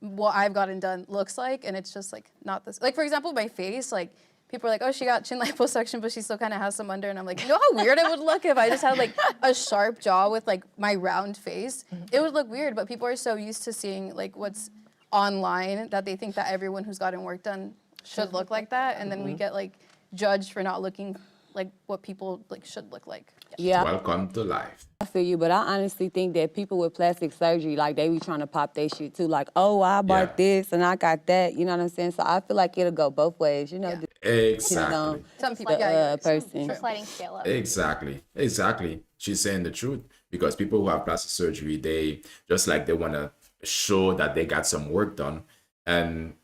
what I've gotten done looks like, and it's just like not this. Like, for example, my face, like people are like, oh, she got chin liposuction, but she still kind of has some under, and I'm like, you know how weird it would look if I just had like a sharp jaw with like my round face? It would look weird, but people are so used to seeing like what's online that they think that everyone who's gotten work done should look like that, and then we get like judged for not looking like what people like should look like. Yeah. Welcome to life. I feel you, but I honestly think that people with plastic surgery, like, they be trying to pop their shit too. Like, oh, I bought this and I got that. You know what I'm saying? So I feel like it'll go both ways. You know, Exactly. Some people, person. Sliding scale up. Exactly. She's saying the truth, because people who have plastic surgery, they just like they want to show that they got some work done, and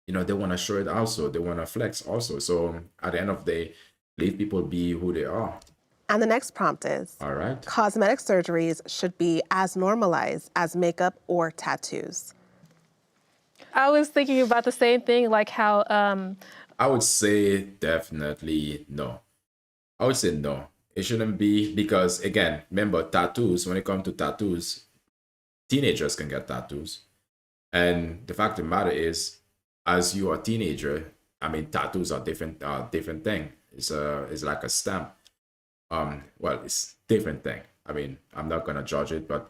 you know, they want to show it also. They want to flex also. So at the end of the day, leave people be who they are. And the next prompt is, all right, cosmetic surgeries should be as normalized as makeup or tattoos. I was thinking about the same thing, like how I would say definitely no. I would say no. It shouldn't be, because again, remember tattoos, when it comes to tattoos, teenagers can get tattoos. And the fact of the matter is, as you are a teenager, I mean, tattoos are different thing. It's like a stamp. Well, it's different thing. I mean, I'm not gonna judge it, but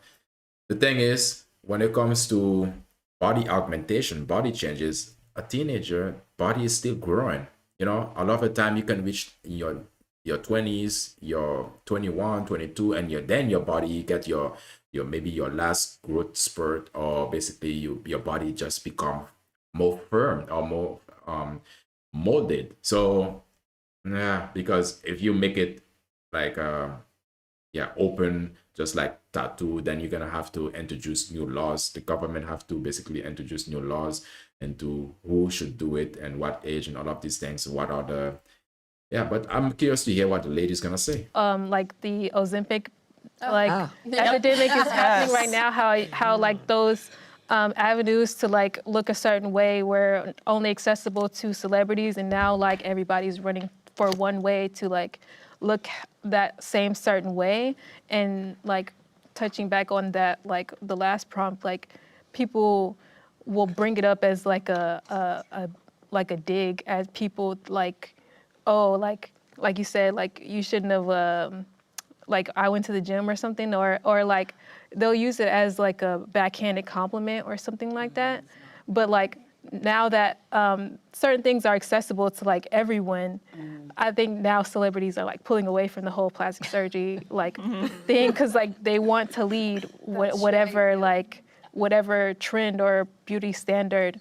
the thing is, when it comes to body augmentation, body changes, a teenager body is still growing. You know, a lot of the time you can reach your 20s, your 21, 22, and then your body, you get your maybe your last growth spurt, or basically your body just become more firm or more molded. So yeah, because if you make it like open, just like tattoo, then you're gonna have to introduce new laws. The government have to basically introduce new laws into who should do it and what age and all of these things. What are the but I'm curious to hear what the lady's gonna say. Like the Ozempic, epidemic is happening right now. How like those avenues to like look a certain way were only accessible to celebrities, and now like everybody's running for one way to like look that same certain way. And like touching back on that, like the last prompt, like people will bring it up as like a dig, as people like, oh, like you said, like you shouldn't have like I went to the gym or something, or like they'll use it as like a backhanded compliment or something like that. But like now that certain things are accessible to like everyone, I think now celebrities are like pulling away from the whole plastic surgery like thing, because like they want to lead whatever trend or beauty standard.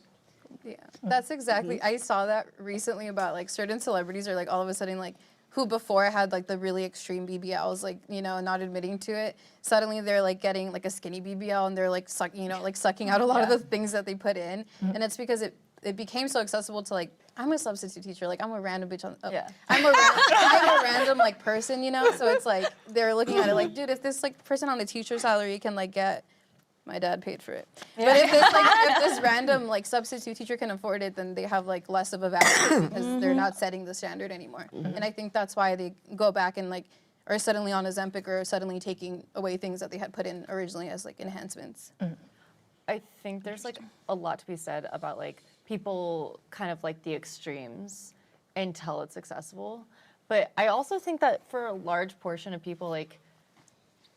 Yeah, that's exactly. I saw that recently about like certain celebrities are like all of a sudden like who before had like the really extreme BBLs, like, you know, not admitting to it. Suddenly they're like getting like a skinny BBL and they're like sucking out a lot of the things that they put in. And it's because it became so accessible to like, I'm a substitute teacher, like I'm a random bitch I'm a random like person, you know? So it's like, they're looking at it like, dude, if this like person on a teacher salary can like get, my dad paid for it. But if this random like substitute teacher can afford it, then they have like less of a value because they're not setting the standard anymore. And I think that's why they go back and like are suddenly on Ozempic or suddenly taking away things that they had put in originally as like enhancements. I think there's like a lot to be said about like people kind of like the extremes until it's accessible. But I also think that for a large portion of people, like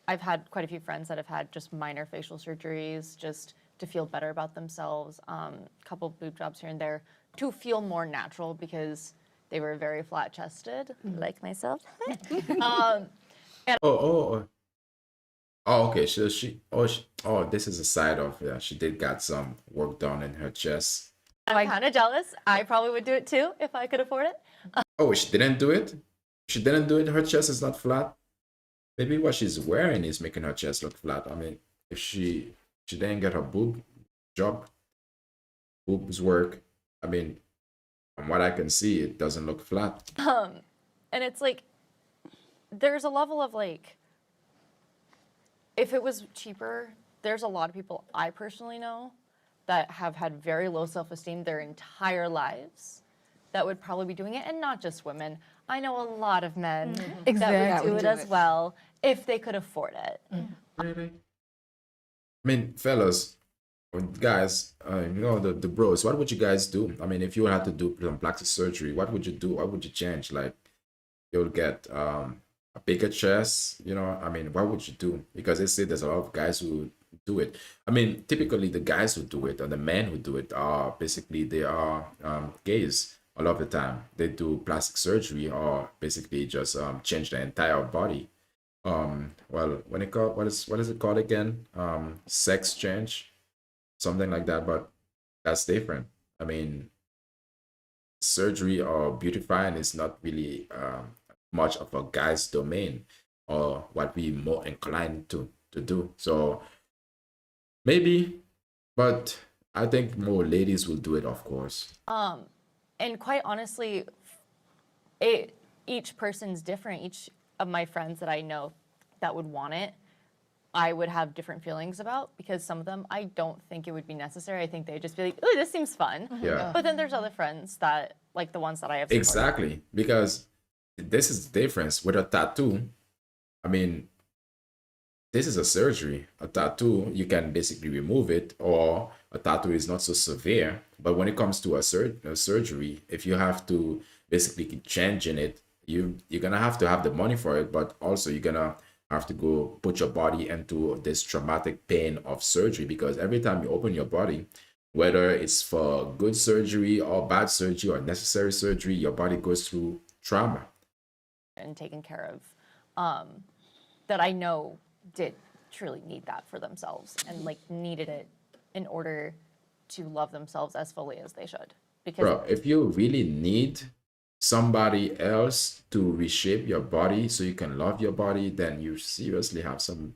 I've had quite a few friends that have had just minor facial surgeries just to feel better about themselves, a couple boob jobs here and there, to feel more natural because they were very flat-chested, like myself. Okay. This is a side of she did got some work done in her chest. I'm kind of jealous. I probably would do it too if I could afford it. She didn't do it? She didn't do it? Her chest is not flat? Maybe what she's wearing is making her chest look flat. I mean, if she didn't get her boobs work, I mean, from what I can see, it doesn't look flat. And it's like, there's a level of like, if it was cheaper, there's a lot of people I personally know that have had very low self-esteem their entire lives that would probably be doing it, and not just women. I know a lot of men that would do it as well if they could afford it. Really? I mean, fellas, guys, the bros, what would you guys do? I mean, if you had to do some plastic surgery, what would you do? What would you change? Like, you'll get a bigger chest, you know? I mean, what would you do? Because they say there's a lot of guys who do it. I mean, typically the guys who do it or the men who do it are basically, they are gays. A lot of the time they do plastic surgery or basically just change the entire body. Well, when it called, what is it called again? Sex change, something like that. But that's different. I mean, surgery or beautifying is not really much of a guy's domain or what we more inclined to do. So maybe, but I think more ladies will do it, of course. And quite honestly, each person's different. Each of my friends that I know that would want it, I would have different feelings about, because some of them I don't think it would be necessary. I think they'd just be like, "Ooh, this seems fun." Yeah. But then there's other friends that, like the ones that I have. Exactly, because this is the difference with a tattoo. I mean, this is a surgery. A tattoo, you can basically remove it, or a tattoo is not so severe. But when it comes to a surgery, if you have to basically keep changing it, you're gonna have to have the money for it, but also you're gonna have to go put your body into this traumatic pain of surgery, because every time you open your body, whether it's for good surgery or bad surgery or necessary surgery, your body goes through trauma. And taken care of, that I know did truly need that for themselves and like needed it in order to love themselves as fully as they should. Because Bro, if you really need somebody else to reshape your body so you can love your body, then you seriously have some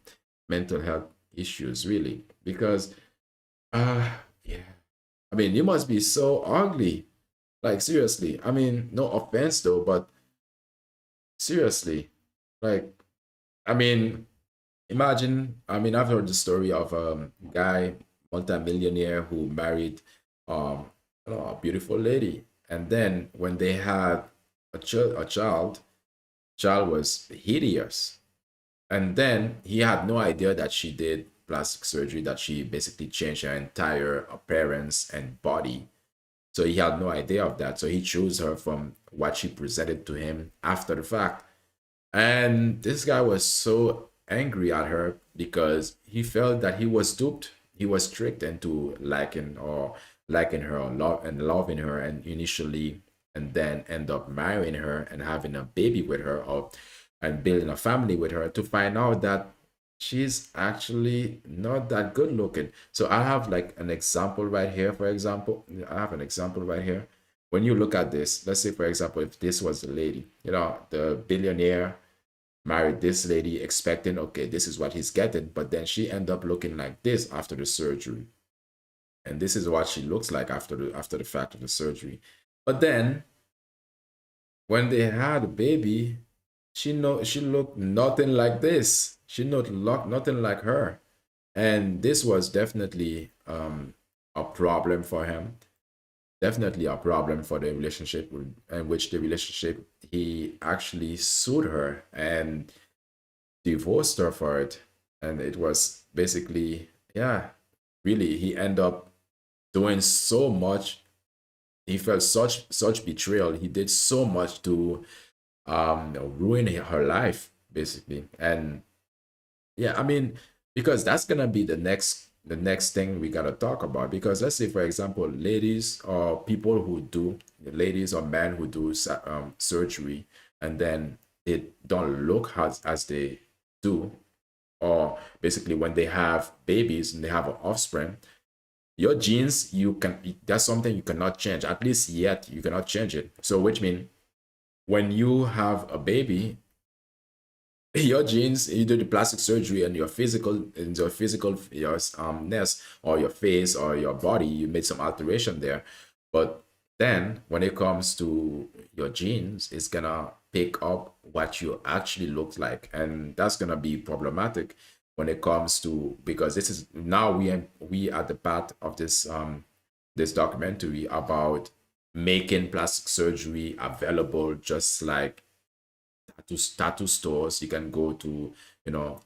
mental health issues, really. Because, yeah, I mean, you must be so ugly. Like, seriously. I mean, no offense though, but seriously, like, I mean, imagine, I mean, I've heard the story of a guy, multimillionaire, who married a beautiful lady. And then when they had a child was hideous. And then he had no idea that she did plastic surgery, that she basically changed her entire appearance and body. So he had no idea of that. So he chose her from what she presented to him after the fact. And this guy was so angry at her because he felt that he was duped. He was tricked into liking her and loving her, and initially, and then end up marrying her and having a baby with her, and building a family with her, to find out that she's actually not that good looking. So I have like an example right here. For example, I have an example right here. When you look at this, let's say, for example, if this was the lady, the billionaire married this lady expecting, okay, this is what he's getting, but then she ended up looking like this after the surgery. And this is what she looks like after the fact of the surgery. But then when they had a baby, she looked nothing like this. She looked nothing like her. And this was definitely a problem for him. Definitely a problem for the relationship, in which the relationship, he actually sued her and divorced her for it. And it was basically, yeah, really, he ended up doing so much. He felt such betrayal. He did so much to ruin her life, basically. And yeah, I mean, because that's gonna be the next thing we gotta talk about. Because let's say, for example, ladies or people who do, ladies or men who do surgery, and then they don't look as they do, or basically when they have babies and they have an offspring, your genes, that's something you cannot change. At least yet, you cannot change it. So which means when you have a baby, your genes, you do the plastic surgery, and your ness, or your face or your body, you made some alteration there. But then when it comes to your genes, it's gonna pick up what you actually look like, and that's gonna be problematic when it comes to, because this is now we are the part of this this documentary about making plastic surgery available, just like tattoo stores. You can go to,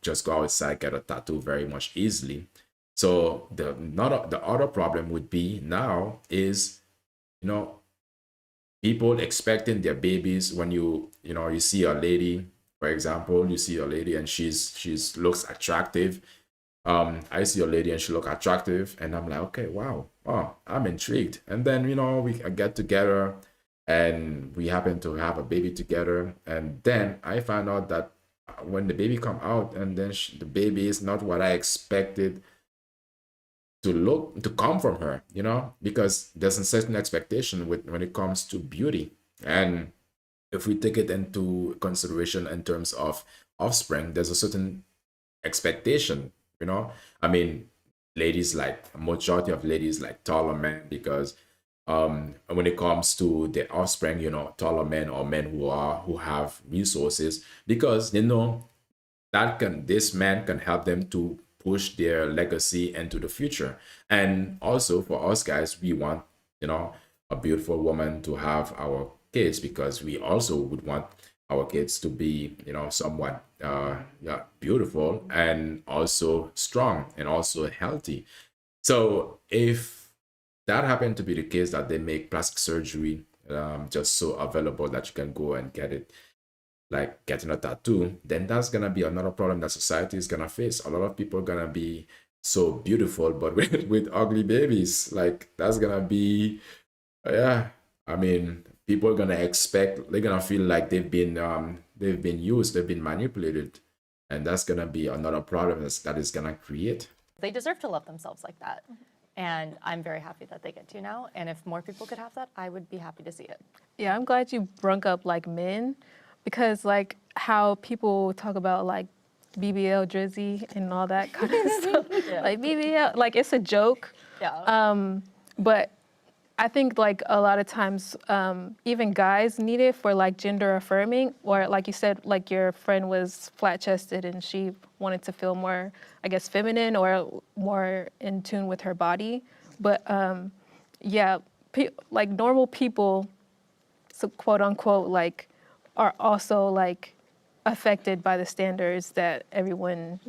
just go outside, get a tattoo very much easily. So the other problem would be now is, people expecting their babies. When you see a lady, for example, you see a lady and she's looks attractive. I see a lady and she look attractive, and I'm like, okay, wow, oh, I'm intrigued. And then we get together, and we happen to have a baby together, and then I find out that when the baby come out, and then the baby is not what I expected to come from her, because there's a certain expectation when it comes to beauty. And if we take it into consideration in terms of offspring, there's a certain expectation, I mean, majority of ladies like taller men, because when it comes to the offspring, taller men, or men who have resources, because this man can help them to push their legacy into the future. And also for us guys, we want a beautiful woman to have our kids, because we also would want our kids to be, you know, somewhat yeah, beautiful and also strong and also healthy. So if that happened to be the case, that they make plastic surgery just so available that you can go and get it, like getting a tattoo, then that's gonna be another problem that society is gonna face. A lot of people are gonna be so beautiful, but with ugly babies. Like that's gonna be, yeah. I mean, people are gonna expect, they're gonna feel like they've been used, they've been manipulated, and that's gonna be another problem that is gonna create. They deserve to love themselves like that. And I'm very happy that they get to now. And if more people could have that, I would be happy to see it. Yeah, I'm glad you brung up like men, because like how people talk about like BBL Drizzy and all that kind of stuff. Yeah. Like BBL, like it's a joke. Yeah. But I think like a lot of times even guys need it for like gender affirming, or like you said, like your friend was flat chested and she wanted to feel more, I guess, feminine or more in tune with her body. But yeah, like normal people, so quote unquote, like are also like affected by the standards that everyone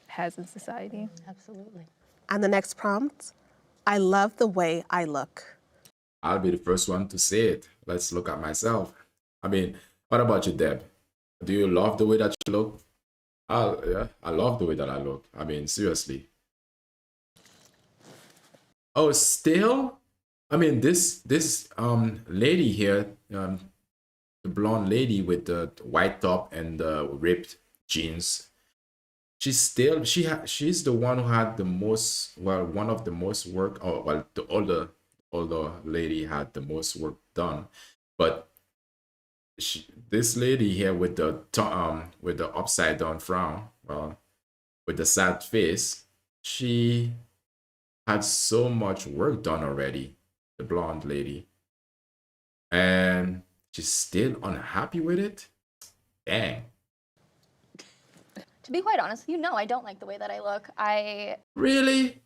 has in society. Absolutely. And the next prompt, I love the way I look. I'll be the first one to say it. Let's look at myself. I mean, what about you, Deb? Do you love the way that you look? Yeah, I love the way that I look. I mean, seriously. Oh, still? I mean, this lady here, the blonde lady with the white top and the ripped jeans, she's the one who had the most, well, one of the most work, or well, the older lady had the most work done, but this lady here with the upside down frown, well, with the sad face, she had so much work done already, the blonde lady, and she's still unhappy with it. Dang. To be quite honest with you, no, I don't like the way that I look. Really?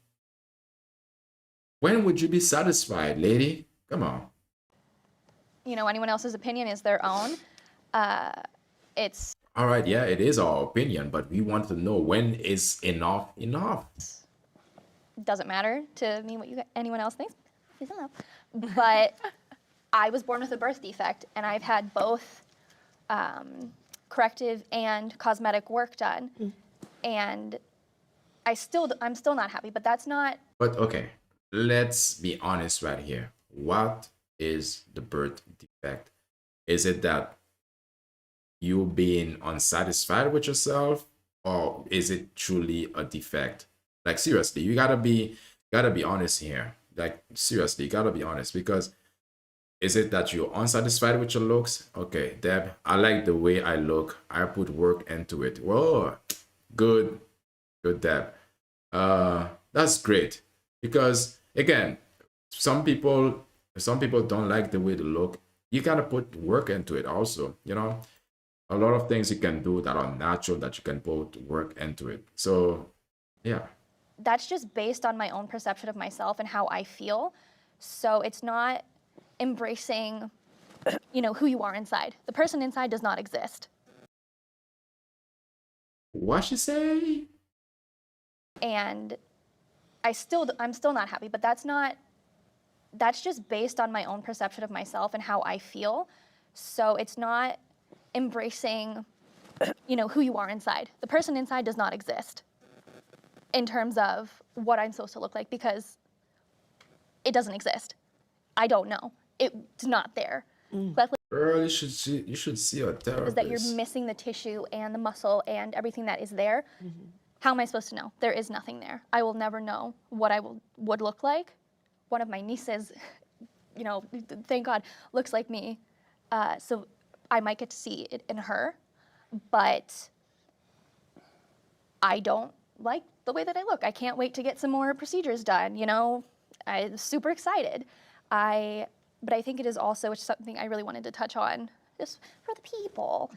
When would you be satisfied, lady? Come on. You know, anyone else's opinion is their own. It's All right, yeah, it is our opinion, but we want to know, when is enough enough? doesn't matter to me what anyone else thinks. Please don't know. But I was born with a birth defect, and I've had both corrective and cosmetic work done, and I'm still not happy. But that's not. But okay, let's be honest right here. What is the birth defect? Is it that you being unsatisfied with yourself, or is it truly a defect? Like seriously, you gotta be honest here. Like seriously, you gotta be honest, because is it that you're unsatisfied with your looks? Okay, Deb, I like the way I look. I put work into it. Whoa, good, Deb. That's great, because again, some people don't like the way they look. You gotta put work into it also, you know. A lot of things you can do that are natural, that you can put work into it. So yeah, that's just based on my own perception of myself and how I feel. So it's not embracing, who you are inside. The person inside does not exist. What she say? And I'm still not happy, but that's just based on my own perception of myself and how I feel. So it's not embracing, who you are inside. The person inside does not exist in terms of what I'm supposed to look like, because it doesn't exist. I don't know. It's not there. Girl, you should see a therapist. Is that you're missing the tissue and the muscle and everything that is there. How am I supposed to know? There is nothing there. I will never know what I would look like. One of my nieces, thank God, looks like me. So I might get to see it in her, but I don't like the way that I look. I can't wait to get some more procedures done, I'm super excited. But I think it is also, which is something I really wanted to touch on, just for the people.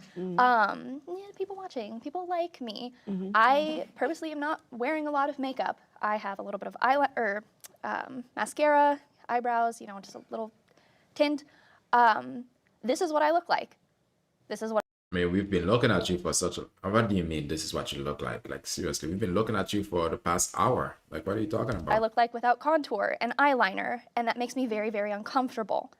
People watching, people like me. I purposely am not wearing a lot of makeup. I have a little bit of mascara, eyebrows, just a little tint. This is what I look like. This is what I mean, we've been looking at you for such a. What do you mean? This is what you look like? Like seriously, we've been looking at you for the past hour. Like, what are you talking I about? look like without contour and eyeliner, and that makes me very, very uncomfortable.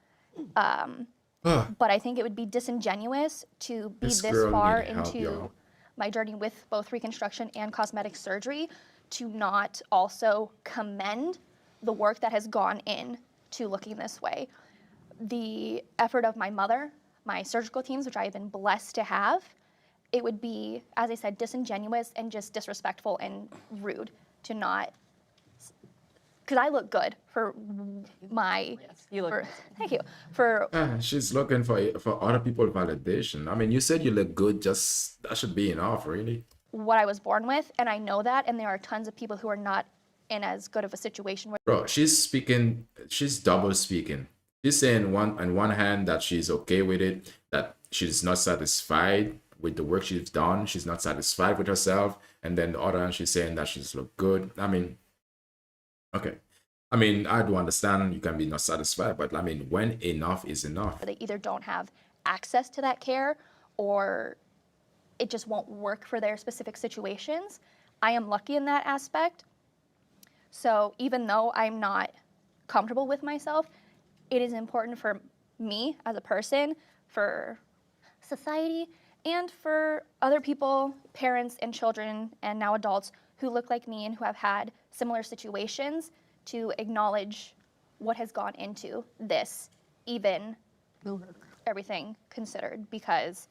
But I think it would be disingenuous to be This this girl far need help, into y'all. my journey with both reconstruction and cosmetic surgery to not also commend the work that has gone in to looking this way. The effort of my mother, my surgical teams, which I have been blessed to have, it would be, as I said, disingenuous and just disrespectful and rude to not, because I look good for my, you look thank you, for She's looking for other people validation. I mean, you said you look good. Just that should be enough, really. what I was born with, and I know that, and there are tons of people who are not in as good of a situation where Bro, she's speaking. She's double speaking. She's saying on one hand that she's okay with it, that she's not satisfied with the work she's done. She's not satisfied with herself, and then the other hand she's saying that she's look good. I mean, okay. I mean, I do understand you can be not satisfied, but I mean, when enough is enough. they either don't have access to that care or it just won't work for their specific situations. I am lucky in that aspect. So even though I'm not comfortable with myself, it is important for me as a person, for society, and for other people, parents and children, and now adults who look like me and who have had similar situations to acknowledge what has gone into this, even everything considered, because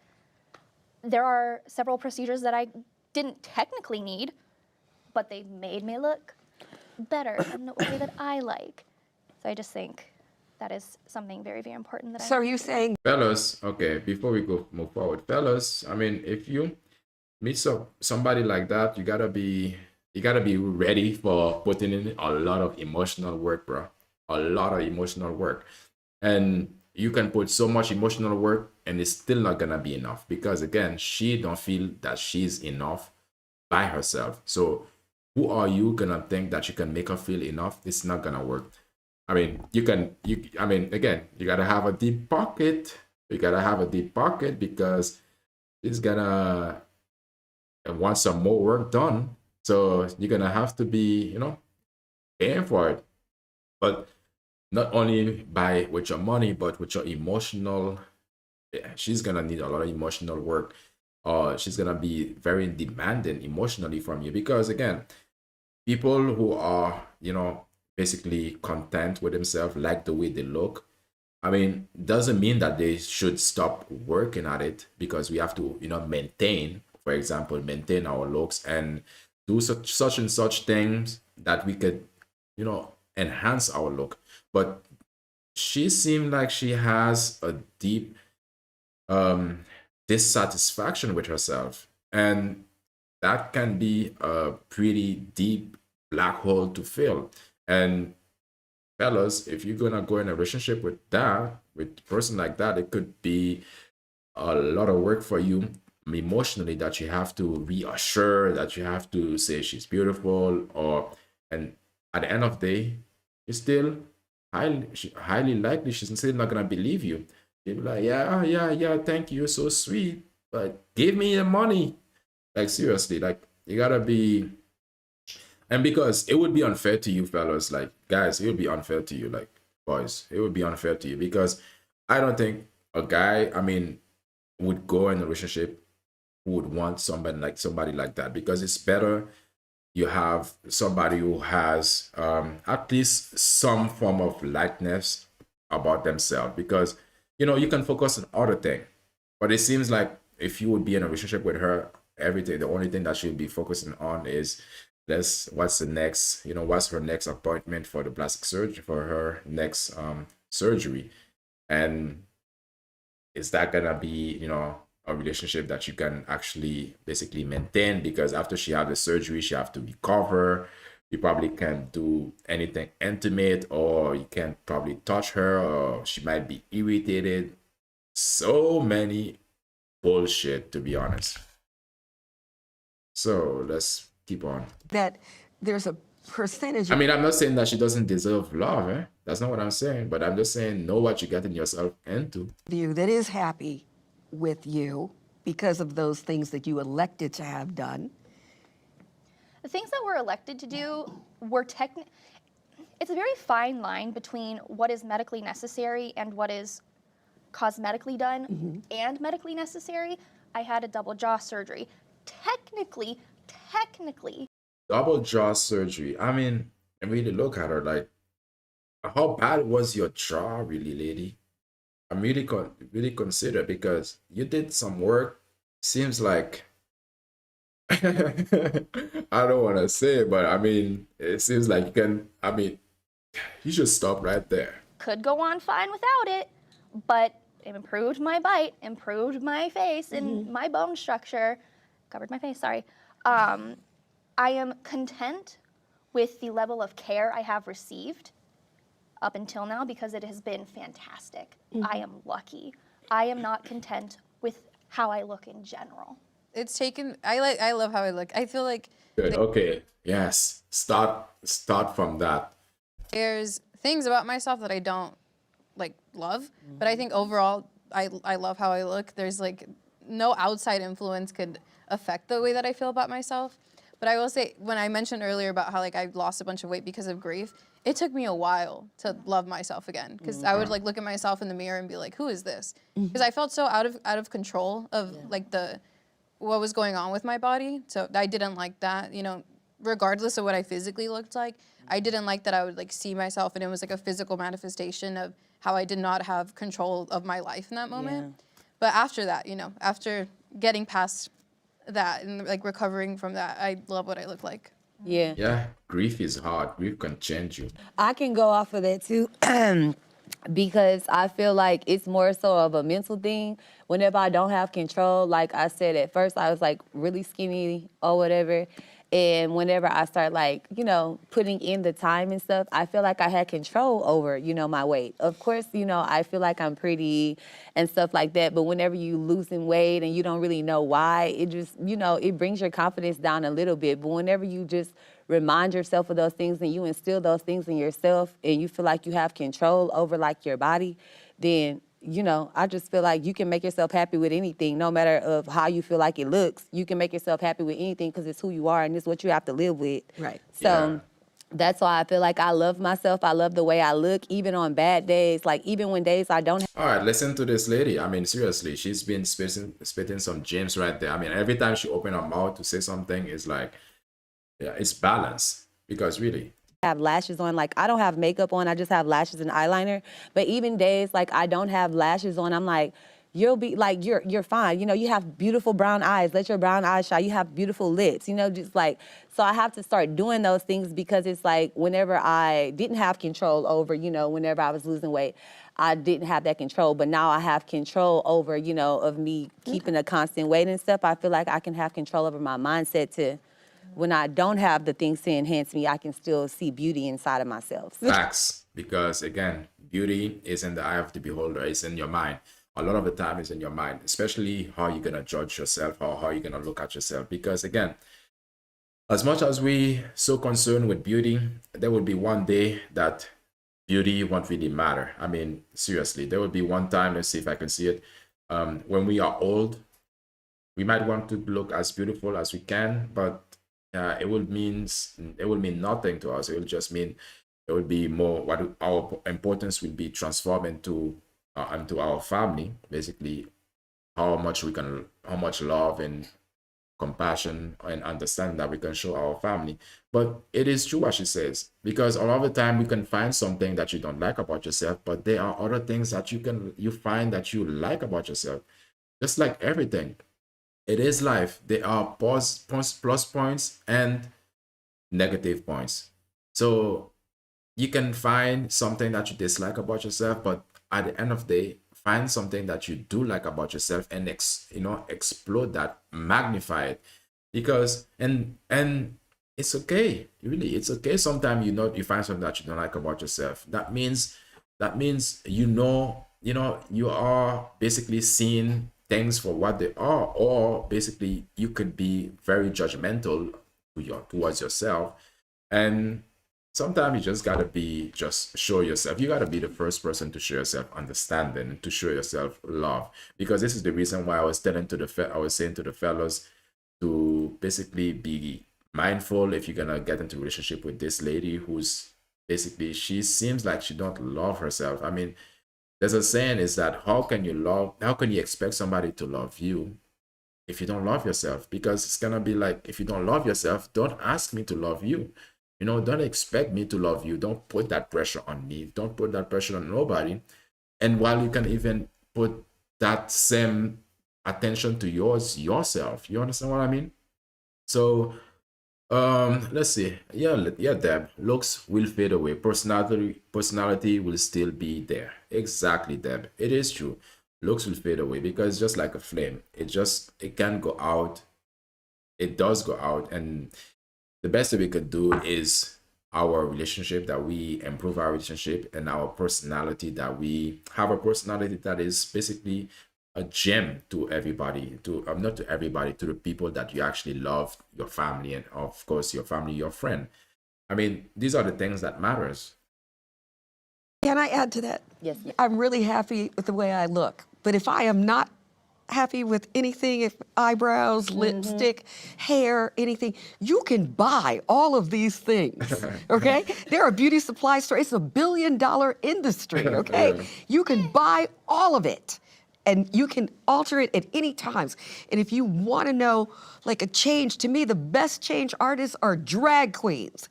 there are several procedures that I didn't technically need, but they made me look better in the way that I like. So I just think that is something very, very important that So are you saying, Fellas, okay, before we move forward, fellas, I mean, if you meet somebody like that, you gotta be ready for putting in a lot of emotional work, bro. A lot of emotional work. And you can put so much emotional work and it's still not gonna be enough because again, she don't feel that she's enough by herself. So who are you gonna think that you can make her feel enough? It's not gonna work. I mean, again, you gotta have a deep pocket. You gotta have a deep pocket because she's gonna want some more work done. So you're gonna have to be, paying for it. But not only with your money, but with your emotional. Yeah, she's gonna need a lot of emotional work. She's gonna be very demanding emotionally from you because again, people who are, basically content with themselves, like the way they look. I mean, doesn't mean that they should stop working at it because we have to, maintain, for example, maintain our looks and do such and such things that we could, enhance our look. But she seemed like she has a deep dissatisfaction with herself. And that can be a pretty deep black hole to fill. And fellas, if you're gonna go in a relationship with a person like that, it could be a lot of work for you emotionally that you have to reassure, that you have to say she's beautiful, and at the end of the day, it's still highly likely she's still not gonna believe you. She'll be like, yeah, thank you, so sweet, but give me the money. Like seriously, like you gotta be. And because it would be unfair to you fellas, like guys, it would be unfair to you, like boys, it would be unfair to you because I don't think a guy, would go in a relationship who would want somebody like that because it's better you have somebody who has at least some form of lightness about themselves because, you can focus on other things. But it seems like if you would be in a relationship with her, everything, the only thing that she'll be focusing on is what's the next, what's her next appointment for the plastic surgery, for her next surgery. And is that gonna be, a relationship that you can actually basically maintain? Because after she had the surgery, she have to recover. You probably can't do anything intimate, or you can't probably touch her, or she might be irritated. So many bullshit, to be honest. So let's keep on. that there's a percentage I'm not saying that she doesn't deserve love, That's not what I'm saying. But I'm just saying, know what you're getting yourself into. of you that is happy with you because of those things that you elected to have done? The things that we're elected to do were it's a very fine line between what is medically necessary and what is cosmetically done and medically necessary. I had a double jaw surgery. Technically, Double jaw surgery. I mean, I really look at her like, how bad was your jaw, really, lady? I'm really consider, because you did some work. Seems like I don't want to say it, but I mean, it seems like you can. I mean, you should stop right there. could go on fine without it, but it improved my bite, improved my face and my bone structure, covered my face, sorry. I am content with the level of care I have received up until now because it has been fantastic. I am lucky. I am not content with how I look in general. It's taken, I love how I look. I feel like Good. Okay. Yes. Start from that. there's things about myself that I don't like love, but I think overall I love how I look. There's like no outside influence could affect the way that I feel about myself. But I will say, when I mentioned earlier about how like I lost a bunch of weight because of grief, it took me a while to love myself again, because I would like look at myself in the mirror and be like, who is this? Because I felt so out of control of like what was going on with my body. So I didn't like that, you know, regardless of what I physically looked like. I didn't like that I would like see myself and it was like a physical manifestation of how I did not have control of my life in that moment. But after that, you know, after getting past that and like recovering from that, I love what I look like. Yeah. Grief is hard. Grief can change you. I can go off of that too. Because I feel like it's more so of a mental thing. Whenever I don't have control, like I said, at first I was like really skinny or whatever. And whenever I start like, you know, putting in the time and stuff, I feel like I had control over, you know, my weight. Of course, you know, I feel like I'm pretty and stuff like that. But whenever you losing weight and you don't really know why, it just, you know, it brings your confidence down a little bit. But whenever you just remind yourself of those things and you instill those things in yourself and you feel like you have control over like your body, then, you know, I just feel like you can make yourself happy with anything, no matter of how you feel like it looks. You can make yourself happy with anything because it's who you are and it's what you have to live with. Right. So that's why I feel like I love myself. I love the way I look, even on bad days, like even when days I don't. All right, listen to this lady. I mean, seriously, she's been spitting some gems right there. I mean, every time she open her mouth to say something, it's like, yeah, it's balance. Because really, Have lashes on, like I don't have makeup on, I just have lashes and eyeliner. But even days like I don't have lashes on, I'm like, you'll be like, you're fine. You know, you have beautiful brown eyes. Let your brown eyes shine. You have beautiful lips, you know, just like, so I have to start doing those things because it's like whenever I didn't have control over, you know, whenever I was losing weight, I didn't have that control. But now I have control over, you know, of me keeping a constant weight and stuff. I feel like I can have control over my mindset to, when I don't have the things to enhance me, I can still see beauty inside of myself. facts. Because again, beauty is in the eye of the beholder. It's in your mind. A lot of the time it's in your mind, especially how you're going to judge yourself or how you're going to look at yourself. Because again, as much as we so concerned with beauty, there will be one day that beauty won't really matter. I mean, seriously, there will be one time, let's see if I can see it, when we are old, we might want to look as beautiful as we can, but it will mean nothing to us. It will just mean it will be more, what our importance will be transformed into our family, basically how much love and compassion and understanding that we can show our family. But it is true what she says, because a lot of the time we can find something that you don't like about yourself, but there are other things that you find that you like about yourself. Just like everything, it is life. There are plus points and negative points. So you can find something that you dislike about yourself, but at the end of the day, find something that you do like about yourself and explode that, magnify it, because and it's okay. Really, it's okay. Sometimes you find something that you don't like about yourself. That means you are basically seeing things for what they are, or basically you could be very judgmental towards yourself, and sometimes you just gotta just show yourself. You gotta be the first person to show yourself understanding, to show yourself love. Because this is the reason why I was saying to the fellas to basically be mindful if you're gonna get into a relationship with this lady who's basically, she seems like she don't love herself. I mean, there's a saying is that how can you expect somebody to love you if you don't love yourself? Because it's gonna be like, if you don't love yourself, don't ask me to love you. You know, don't expect me to love you. Don't put that pressure on me. Don't put that pressure on nobody. And while you can even put that same attention to yourself. You understand what I mean? So let's see. Yeah, Deb. Looks will fade away. Personality will still be there. Exactly, Deb. It is true. Looks will fade away because just like a flame, it can go out. It does go out, and the best that we could do is our relationship, that we improve our relationship, and our personality, that we have a personality that is basically a gem to everybody, not to everybody, to the people that you actually love, your family, and of course your family, your friend. I mean, these are the things that matters. Can I add to that? Yes. I'm really happy with the way I look, but if I am not happy with anything, if eyebrows, lipstick, hair, anything, you can buy all of these things, okay? There are beauty supply stores. It's $1 billion industry, okay? You can buy all of it, and you can alter it at any times. And if you want to know, like a change, to me, the best change artists are drag queens.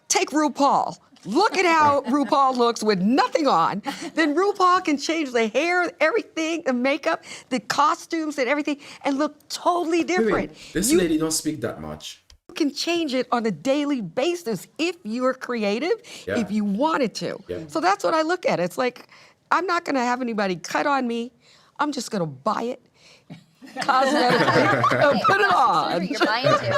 Take RuPaul. Look at how RuPaul looks with nothing on. Then RuPaul can change the hair, everything, the makeup, the costumes and everything, and look totally different. This lady don't speak that much. You can change it on a daily basis if you're creative, if you wanted to. So that's what I look at. It's like, I'm not gonna have anybody cut on me. I'm just gonna buy it, cosmetically, and put it on. You're buying too.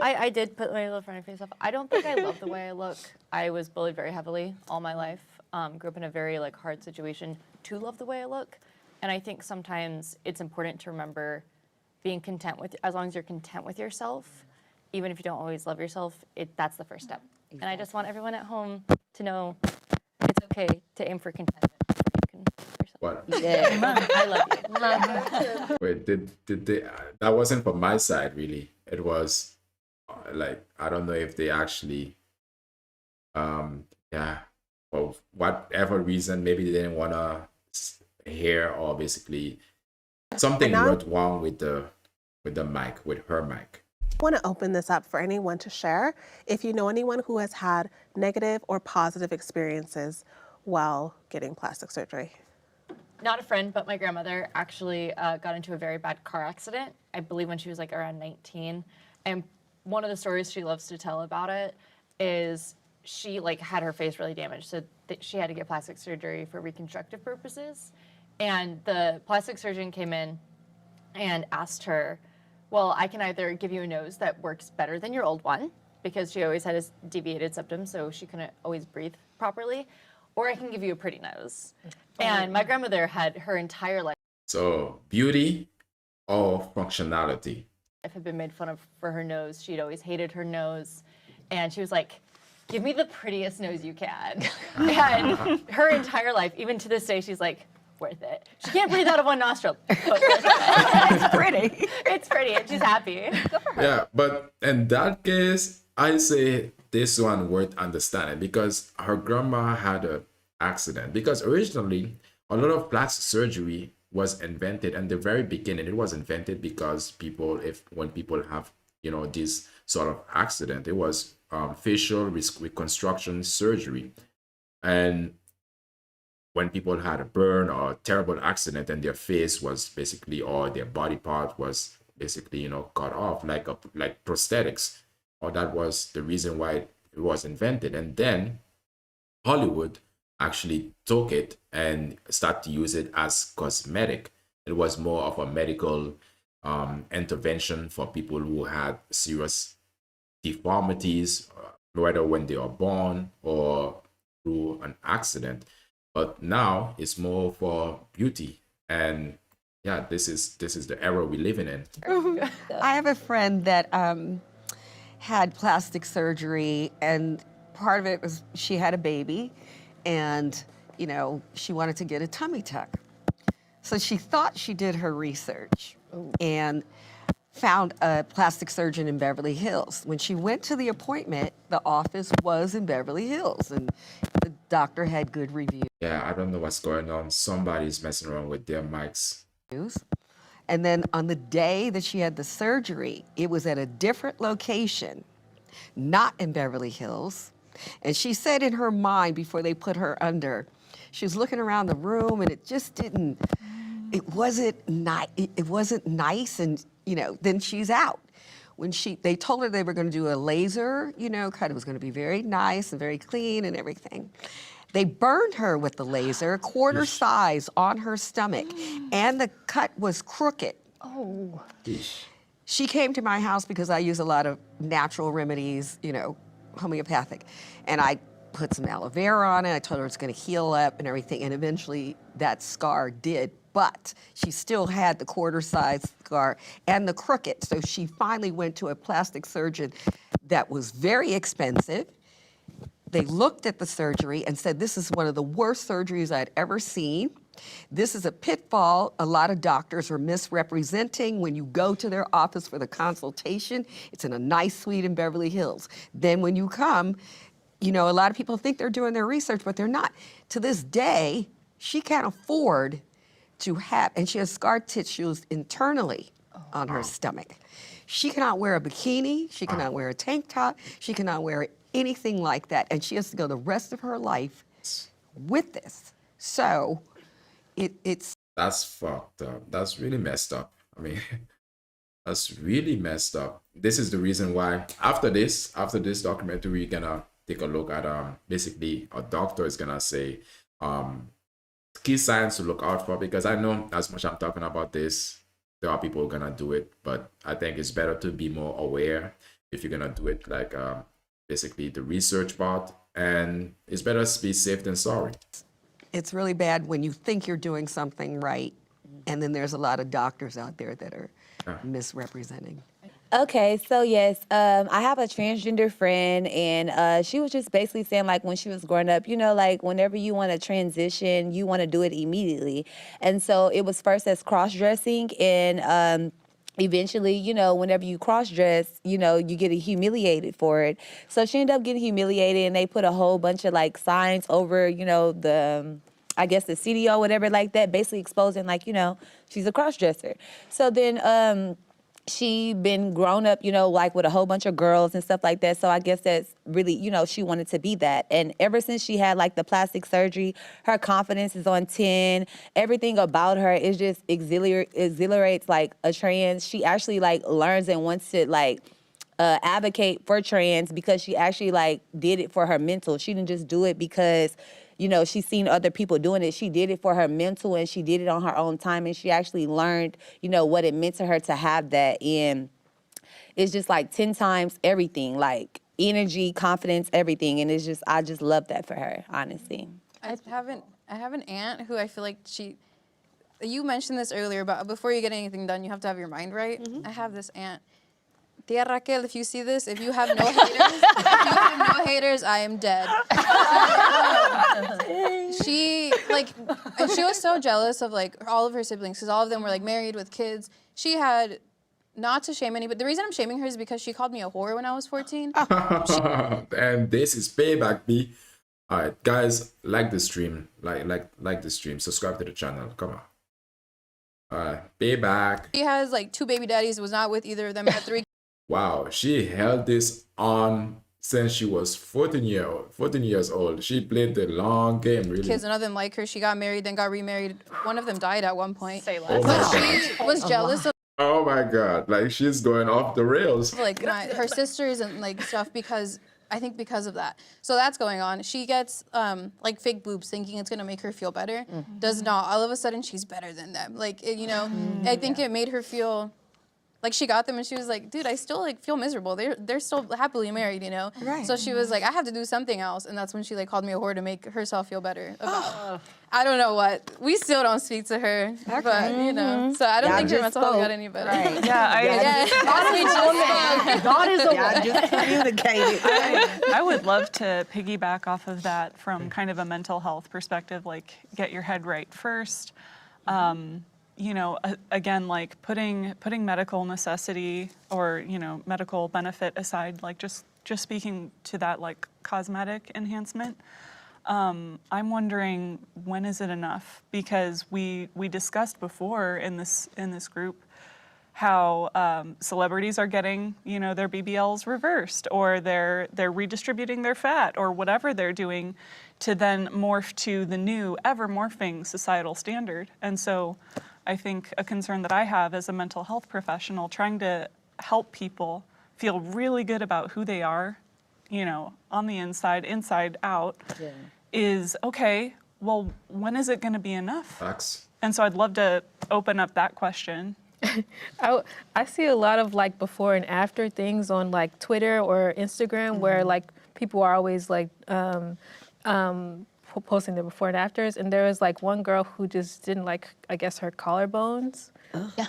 I did put my little front face up. I don't think I love the way I look. I was bullied very heavily all my life. Grew up in a very hard situation to love the way I look. And I think sometimes it's important to remember being content with, as long as you're content with yourself, even if you don't always love yourself, that's the first step. Exactly. And I just want everyone at home to know it's okay to aim for contentment. What? Yeah. I love you. Wait, did they? That wasn't from my side, really. It was I don't know if they actually, for whatever reason, maybe they didn't want to hear, or basically something went wrong with the mic, with her mic. I want to open this up for anyone to share. If you know anyone who has had negative or positive experiences while getting plastic surgery. Not a friend, but my grandmother actually got into a very bad car accident, I believe when she was around 19. And one of the stories she loves to tell about it is she had her face really damaged, so she had to get plastic surgery for reconstructive purposes. And the plastic surgeon came in and asked her, well, I can either give you a nose that works better than your old one, because she always had deviated septum, so she couldn't always breathe properly, or I can give you a pretty nose. And my grandmother had her entire life. So beauty or functionality? Had been made fun of for her nose. She'd always hated her nose. And she was like, give me the prettiest nose you can. And her entire life, even to this day, she's like, worth it. She can't breathe out of one nostril. But it's pretty. It's pretty, and she's happy. Good for her. Yeah, but in that case, I say this one worth understanding, because her grandma had an accident. Because originally, a lot of plastic surgery was invented, and the very beginning, it was invented because when people have, this sort of accident, it was facial reconstruction surgery. And when people had a burn or a terrible accident and their face was basically, or their body part was basically, cut off, like prosthetics, or that was the reason why it was invented. And then Hollywood actually took it and started to use it as cosmetic. It was more of a medical intervention for people who had serious deformities, whether when they are born or through an accident. But now it's more for beauty. And yeah, this is the era we're living in. I have a friend that had plastic surgery, and part of it was she had a baby, and you know she wanted to get a tummy tuck. So she thought she did her research and found a plastic surgeon in Beverly Hills. When she went to the appointment, the office was in Beverly Hills, and the doctor had good reviews. Yeah, I don't know what's going on. Somebody's messing around with their mics. And then on the day that she had the surgery, it was at a different location, not in Beverly Hills. And she said in her mind before they put her under, she was looking around the room and it just didn't, it wasn't nice. And, you know, then she's out. When they told her they were going to do a laser, you know, kind of was going to be very nice and very clean and everything. They burned her with the laser, quarter size on her stomach, and the cut was crooked. Oh. She came to my house because I use a lot of natural remedies, you know, homeopathic. And I put some aloe vera on it. I told her it's going to heal up and everything. And eventually that scar did. But she still had the quarter size scar and the crooked. So she finally went to a plastic surgeon that was very expensive. They looked at the surgery and said, this is one of the worst surgeries I'd ever seen. This is a pitfall a lot of doctors are misrepresenting when you go to their office for the consultation. It's in a nice suite in Beverly Hills. Then when you come, you know, a lot of people think they're doing their research, but they're not. To this day, she can't afford to have, and she has scar tissues internally on her stomach. She cannot wear a bikini. She cannot wear a tank top. She cannot wear anything like that. And she has to go the rest of her life with this. So it's... That's fucked up. That's really messed up. I mean, that's really messed up. This is the reason why after this documentary, we're gonna take a look at basically a doctor is gonna say key signs to look out for, because I know as much I'm talking about this, there are people who are gonna do it, but I think it's better to be more aware if you're gonna do it, like basically the research part, and it's better to be safe than sorry. It's really bad when you think you're doing something right, and then there's a lot of doctors out there that are misrepresenting. Okay, so yes, I have a transgender friend, and she was just basically saying, like, when she was growing up, you know, like, whenever you want to transition, you want to do it immediately. And so it was first as cross-dressing, and eventually, you know, whenever you cross-dress, you know, you get humiliated for it. So she ended up getting humiliated, and they put a whole bunch of, like, signs over, you know, the... I guess the CDO, whatever like that, basically exposing, like, you know, she's a cross-dresser. So then she been grown up, you know, like with a whole bunch of girls and stuff like that. So I guess that's really, you know, she wanted to be that. And ever since she had like the plastic surgery, her confidence is on 10. Everything about her is just exhilarates like a trans. She actually like learns and wants to like advocate for trans because she actually like did it for her mental. She didn't just do it because, you know, she's seen other people doing it. She did it for her mental, and she did it on her own time, and she actually learned, you know, what it meant to her to have that. And it's just like 10 times everything, like energy, confidence, everything. And it's just, I just love that for her, honestly. I have an aunt who I feel like you mentioned this earlier, but before you get anything done, you have to have your mind right. I have this aunt. Tia Raquel, if you see this, if you have no haters, I am dead. She was so jealous of like all of her siblings because all of them were like married with kids. She had, not to shame any, but the reason I'm shaming her is because she called me a whore when I was 14. And this is payback, B. All right, guys, like the stream, like the stream, subscribe to the channel. Come on. All right, payback. She has like 2 baby daddies. Was not with either of them. Had 3. Wow, she held this on since she was 14 years old. She played the long game, really. Kids, none of them like her. She got married, then got remarried. One of them died at one point. Say less. Oh my But God. she was jealous of Oh my God, like she's going off the rails. like her sisters and like stuff because of that. So that's going on. She gets like fake boobs thinking it's gonna make her feel better. Does not. All of a sudden she's better than them. Like, you know, I think it made her feel Like she got them and she was like, dude, I still like feel miserable. They're still happily married, you know? Right. So she was like, I have to do something else. And that's when she like called me a whore to make herself feel better about I don't know what. We still don't speak to her. But you know. So I don't think your mental health got any better. Right. Yeah, God is a woman. Just communicated. I would love to piggyback off of that from kind of a mental health perspective, like get your head right first. You know, again, like putting medical necessity or, you know, medical benefit aside, like just speaking to that like cosmetic enhancement. I'm wondering, when is it enough? Because we discussed before in this group how celebrities are getting, you know, their BBLs reversed, or they're redistributing their fat, or whatever they're doing, to then morph to the new, ever morphing societal standard. And so, I think a concern that I have as a mental health professional, trying to help people feel really good about who they are, you know, on the inside out, is okay, well, when is it going to be enough? Facts. And so I'd love to open up that question. I see a lot of like before and after things on like Twitter or Instagram where like people are always like posting their before and afters, and there was like one girl who just didn't like, I guess, her collarbones.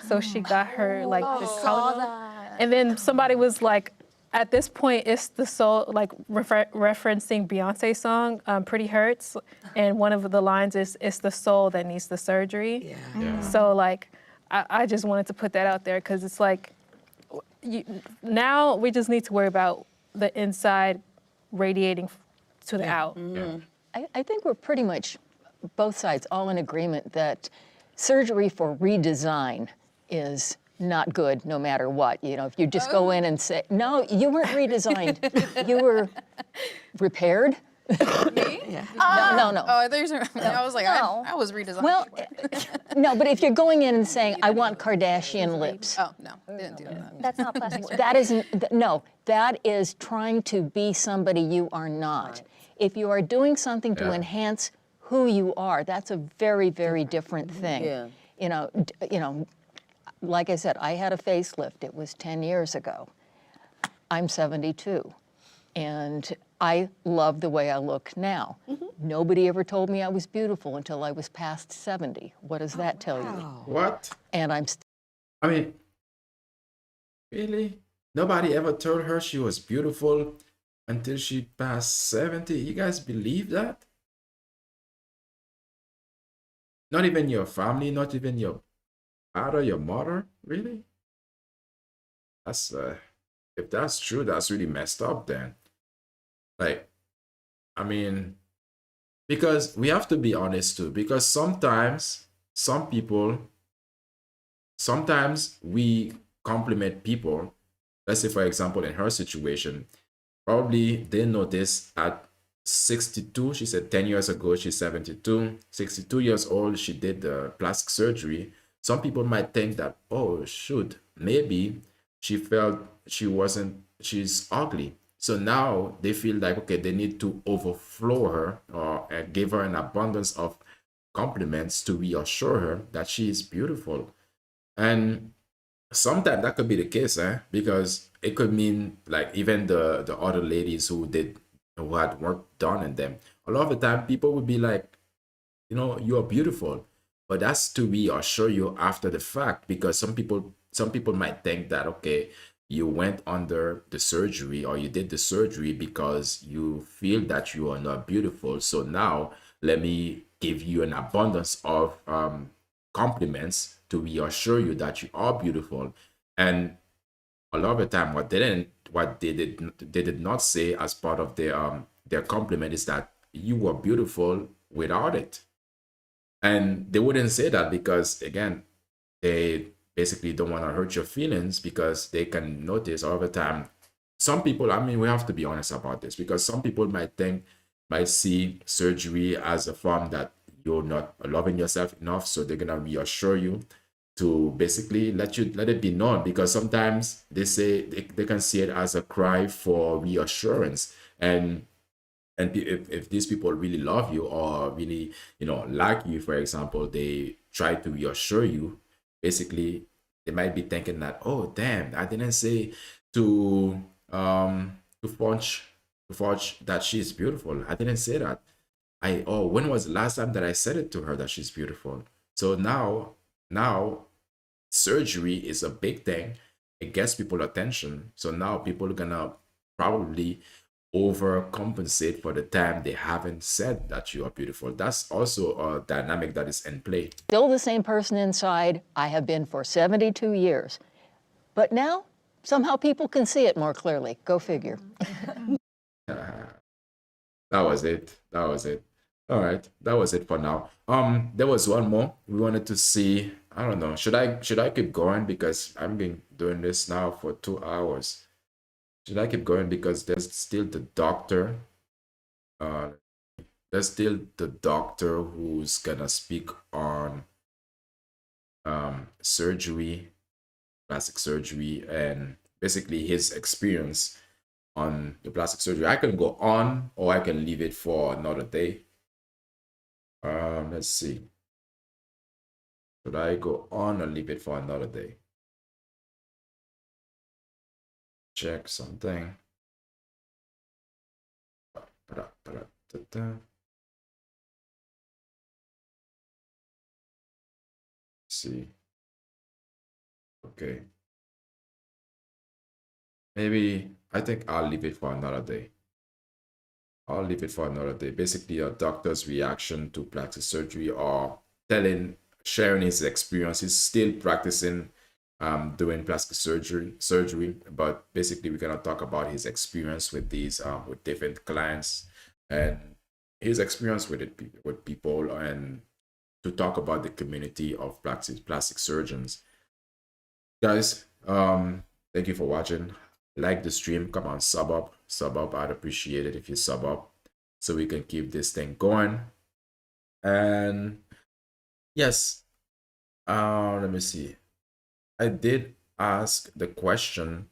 So she got her like the collarbone. And then somebody was like, at this point, it's the soul, like referencing Beyonce's song, Pretty Hurts. And one of the lines is, it's the soul that needs the surgery. So like, I just wanted to put that out there because it's like, now we just need to worry about the inside radiating to the out. I think we're pretty much, both sides, all in agreement that surgery for redesign is not good no matter what. You know, if you just go in and say, no, you weren't redesigned, you were repaired. Me? No. Oh, there's. I was like, I was redesigned. Well, no, but if you're going in and saying, I want Kardashian lips. Oh, no, didn't do that. That's not plastic surgery. That isn't, no, that is trying to be somebody you are not. If you are doing something to enhance who you are, that's a very, very different thing. You know, like I said, I had a facelift. It was 10 years ago. I'm 72, and I love the way I look now. Nobody ever told me I was beautiful until I was past 70. What does that tell you? What? And I mean, really? Nobody ever told her she was beautiful until she passed 70? You guys believe that? Not even your family, not even your father, your mother? Really? That's, if that's true, that's really messed up then. Like, I mean, because we have to be honest too, because sometimes we compliment people. Let's say, for example, in her situation, probably they notice at 62, she said 10 years ago, she's 72, 62 years old, she did the plastic surgery. Some people might think that, oh, shoot, maybe she felt she's ugly. So now they feel like, okay, they need to overflow her or give her an abundance of compliments to reassure her that she is beautiful. And sometimes that could be the case, because it could mean like even the other ladies who had work done in them. A lot of the time people would be like, you know, you are beautiful. But that's to reassure you after the fact, because some people might think that, okay, you went under the surgery or you did the surgery because you feel that you are not beautiful. So now let me give you an abundance of compliments to reassure you that you are beautiful. And a lot of the time what they did not say as part of their compliment is that you were beautiful without it. And they wouldn't say that because, again, they basically don't want to hurt your feelings, because they can notice all the time. Some people, I mean, we have to be honest about this, because some people might see surgery as a form that you're not loving yourself enough. So they're going to reassure you to basically let it be known, because sometimes they say they can see it as a cry for reassurance. And if these people really love you or really, you know, like you, for example, they try to reassure you, basically they might be thinking that, oh damn, I didn't say to Forge that she's beautiful. I didn't say that. When was the last time that I said it to her that she's beautiful? So now surgery is a big thing. It gets people attention. So now people are gonna probably overcompensate for the time they haven't said that you are beautiful. That's also a dynamic that is in play. Still the same person inside I have been for 72 years. But now, somehow people can see it more clearly. Go figure. That was it. All right, that was it for now. There was one more we wanted to see. I don't know. Should I keep going because I've been doing this now for 2 hours? Should I keep going because there's still the doctor? There's still the doctor who's gonna speak on surgery, plastic surgery, and basically his experience on the plastic surgery. I can go on or I can leave it for another day. Let's see. Should I go on or leave it for another day? Check something. See. Okay. Maybe I think I'll leave it for another day. I'll leave it for another day. Basically, a doctor's reaction to plastic surgery or sharing his experience. He's still practicing doing plastic surgery, but basically we're gonna talk about his experience with these with different clients and his experience with people, and to talk about the community of plastic surgeons. Guys, thank you for watching. Like the stream, come on, sub up. I'd appreciate it if you sub up so we can keep this thing going. And yes, let me see. I did ask the question,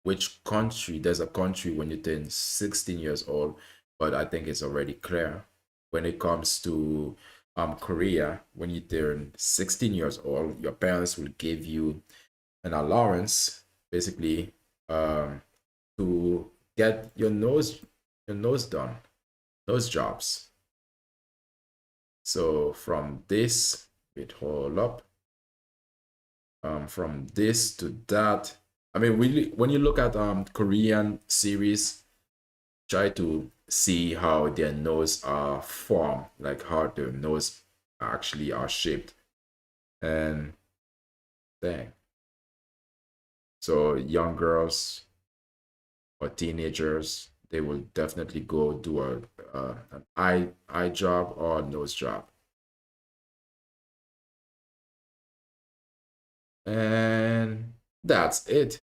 which country, there's a country when you turn 16 years old, but I think it's already clear. When it comes to Korea, when you turn 16 years old, your parents will give you an allowance, basically, to get your nose done, nose jobs. So from this, hold up. From this to that, I mean, when you look at Korean series, try to see how their nose are formed, like how their nose actually are shaped, and dang. So young girls or teenagers, they will definitely go do an eye job or a nose job. And that's it.